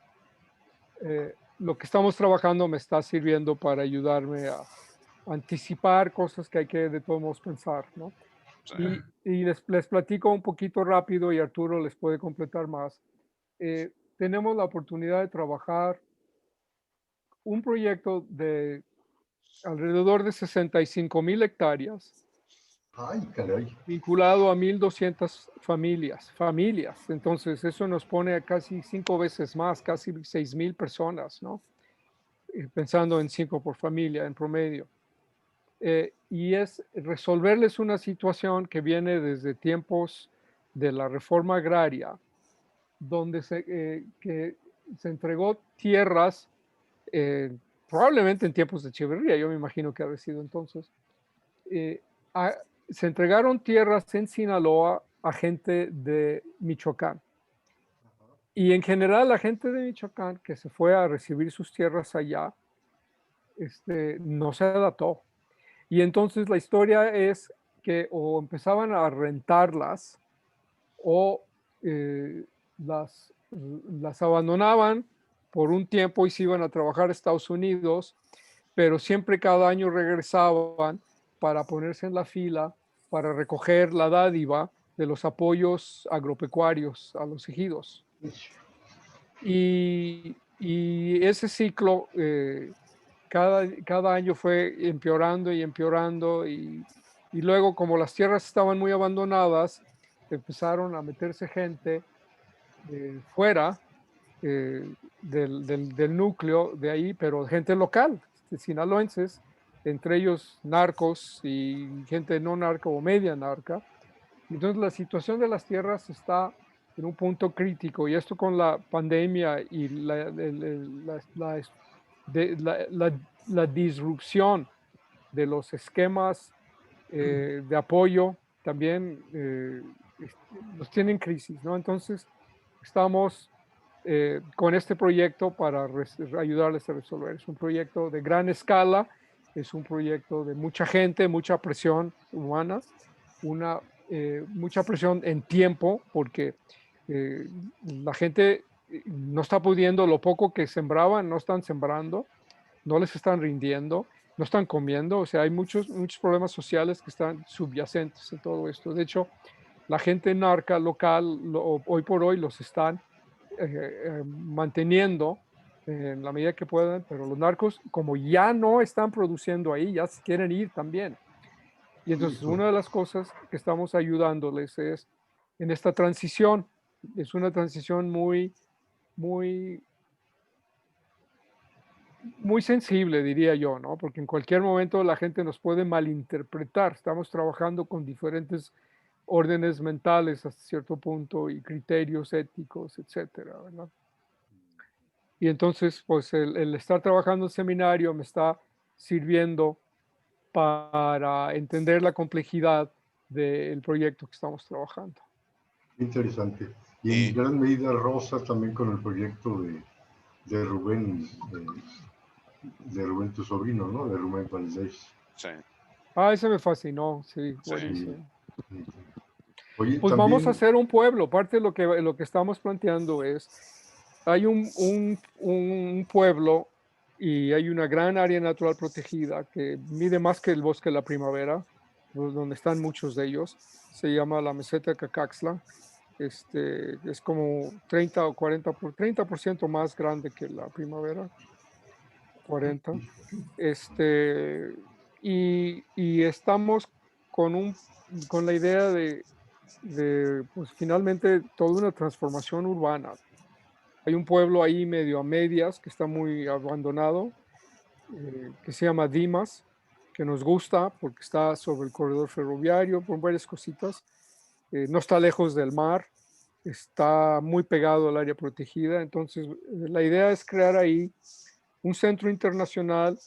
lo que estamos trabajando me está sirviendo para ayudarme a anticipar cosas que hay que de todos modos pensar, ¿no? Sí, Y les platico un poquito rápido y Arturo les puede completar más. Tenemos la oportunidad de trabajar un proyecto de alrededor de 65,000 hectáreas, Ay, caray. vinculado a 1,200 familias. Entonces, eso nos pone a casi 5 veces más, casi 6,000 personas, ¿no? Pensando en 5 por familia en promedio. Y es resolverles una situación que viene desde tiempos de la reforma agraria, donde que se entregó tierras, eh, probablemente en tiempos de Echeverría, yo me imagino que había sido entonces, eh, a- se entregaron tierras en Sinaloa a gente de Michoacán. Y en general la gente de Michoacán que se fue a recibir sus tierras allá, no se adaptó. Y entonces la historia es que o empezaban a rentarlas o eh, las abandonaban por un tiempo y se iban a trabajar a Estados Unidos, pero siempre cada año regresaban para ponerse en la fila para recoger la dádiva de los apoyos agropecuarios a los ejidos. Y ese ciclo cada año fue empeorando y empeorando Y luego, como las tierras estaban muy abandonadas, empezaron a meterse gente fuera del núcleo de ahí, pero gente local, sinaloenses, entre ellos narcos y gente no narca o media narca. Entonces la situación de las tierras está en un punto crítico y esto con la pandemia y la disrupción de los esquemas de apoyo también nos tienen crisis, ¿no? Entonces estamos con este proyecto para ayudarles a resolver. Es un proyecto de gran escala, es un proyecto de mucha gente, mucha presión humana, mucha presión en tiempo, porque la gente no está pudiendo, lo poco que sembraban, no están sembrando, no les están rindiendo, no están comiendo, o sea, hay muchos problemas sociales que están subyacentes en todo esto. De hecho, la gente narca local, hoy por hoy los están manteniendo en la medida que puedan, pero los narcos, como ya no están produciendo ahí, ya se quieren ir también. Y entonces una de las cosas que estamos ayudándoles es en esta transición. Es una transición muy sensible, diría yo, ¿no? Porque en cualquier momento la gente nos puede malinterpretar. Estamos trabajando con diferentes órdenes mentales hasta cierto punto y criterios éticos, etcétera, ¿verdad? Y entonces, pues el estar trabajando en seminario me está sirviendo para entender la complejidad del proyecto que estamos trabajando. Interesante. Y en gran medida rosa también con el proyecto de Rubén, de Rubén tu sobrino, ¿no? De Rubén Valdés. Sí. Ah, ese me fascinó, sí, Sí. buenísimo. Oye, Pues también, vamos a hacer un pueblo. Parte de lo que estamos planteando es, hay un pueblo y hay una gran área natural protegida que mide más que el bosque de la primavera, donde están muchos de ellos. Se llama la meseta de Cacaxtla. Es como 30 o 30% más grande que la primavera, 40. Y estamos con la idea de pues finalmente toda una transformación urbana. Hay un pueblo ahí medio a medias que está muy abandonado, que se llama Dimas, que nos gusta porque está sobre el corredor ferroviario, por varias cositas. No está lejos del mar, está muy pegado al área protegida. Entonces, la idea es crear ahí un centro internacional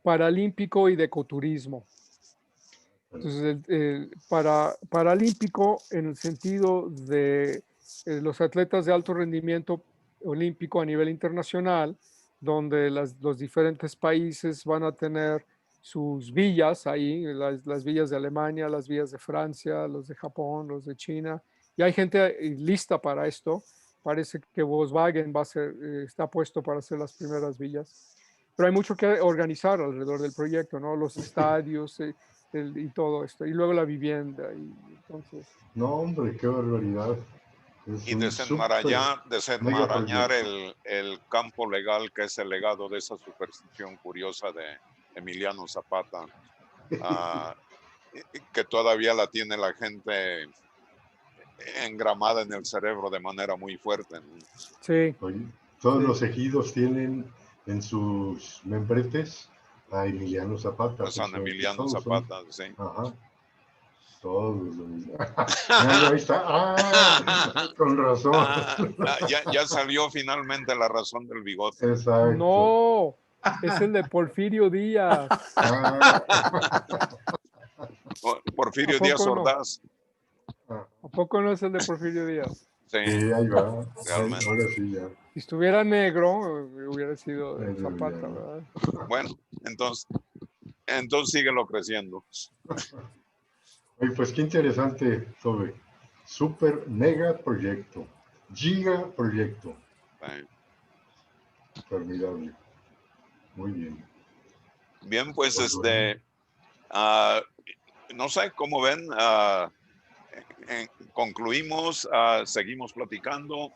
paralímpico y de ecoturismo. Entonces, paralímpico en el sentido de los atletas de alto rendimiento olímpico a nivel internacional, donde los diferentes países van a tener sus villas ahí, las villas de Alemania, las villas de Francia, los de Japón, los de China, y hay gente lista para esto. Parece que Volkswagen está puesto para hacer las primeras villas, pero hay mucho que organizar alrededor del proyecto, ¿no? Los estadios, y todo esto, y luego la vivienda, y entonces... no, hombre, qué barbaridad. Es Y un desenmarañar el campo legal que es el legado de esa superstición curiosa de Emiliano Zapata, que todavía la tiene la gente engramada en el cerebro de manera muy fuerte, ¿no? Sí. Oye, todos Sí. los ejidos tienen en sus membretes a Emiliano Zapata. A San Emiliano Zapata, sí. Ajá. Todos. Ahí está. Con razón. Ya salió finalmente la razón del bigote. Exacto. No, es el de Porfirio Díaz. Porfirio ¿A poco Díaz no? Ordaz. ¿A poco no es el de Porfirio Díaz? Sí, ahí va. realmente. Ahora sí ya. Si estuviera negro, hubiera sido de Zapata, ¿verdad? Bueno, entonces síguelo creciendo. Oye, pues qué interesante, Tobe. Super mega proyecto. Giga proyecto. Sí. Formidable. Muy bien. Bien, pues Bueno. no sé cómo ven, concluimos, seguimos platicando.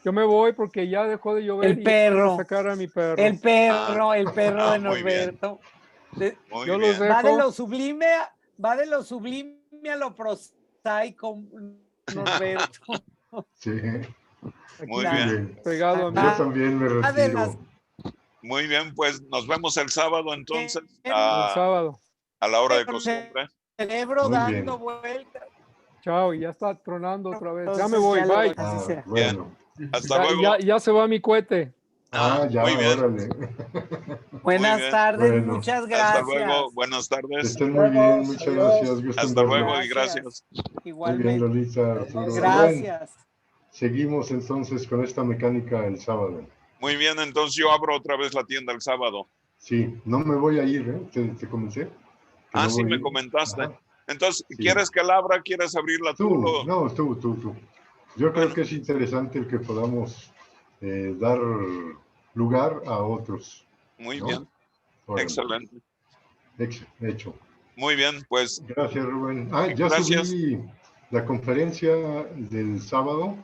Yo me voy porque ya dejó de llover El y perro. voy a sacar a mi perro. El perro de Muy bien. Norberto. Muy Yo bien. los dejo. Va de lo sublime a lo prosaico, Norberto. Sí, Muy Aquí, bien. pegado a mí. yo también me Ah, de las- retiro. Muy bien, pues nos vemos el sábado entonces El a sábado. la hora de Con el costumbre. cerebro Muy dando bien. vueltas. Chao, y ya está tronando otra vez. Ya me Entonces, voy, ya lo- bye. así Ah, sea. bueno. Hasta Ya, luego. ya se va mi cohete. Ah, ya, muy bien. órale. Buenas bien. tardes, Bueno. muchas Hasta gracias. luego. Buenas Que tardes. estén muy bien, muchas Adiós. gracias. Gusto en Hasta luego verlos. y gracias. Muy bien, Igualmente. Lolita, Arturo. Rubén, Gracias. seguimos entonces con esta mecánica el sábado. Muy bien, entonces yo abro otra vez la tienda el sábado. Sí, no me voy a ir, ¿eh? ¿Te comenté? Que no Sí, voy a me ir. comentaste. Ajá. Entonces, Sí. ¿quieres que la abra? ¿Quieres abrirla tú? Tú. Yo creo Bueno. que es interesante el que podamos dar lugar a otros. Muy ¿no? bien. Órale. Excelente. Hecho. Muy bien, pues Gracias, Rubén. Ya gracias. subí la conferencia del sábado.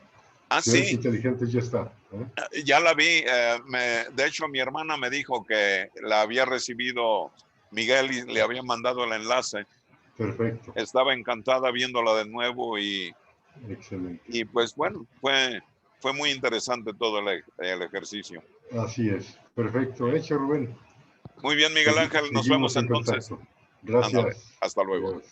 Ciudades Sí, Inteligentes ya está. ¿eh? ya la vi. De hecho, mi hermana me dijo que la había recibido Miguel y le había mandado el enlace. Perfecto. Estaba encantada viéndola de nuevo Excelente. y pues bueno, fue muy interesante todo el ejercicio. Así es. Perfecto. Hecho, Rubén. Muy bien, Miguel Ángel, nos Seguimos vemos en entonces. contacto. Ándale, Gracias. hasta luego. Adiós.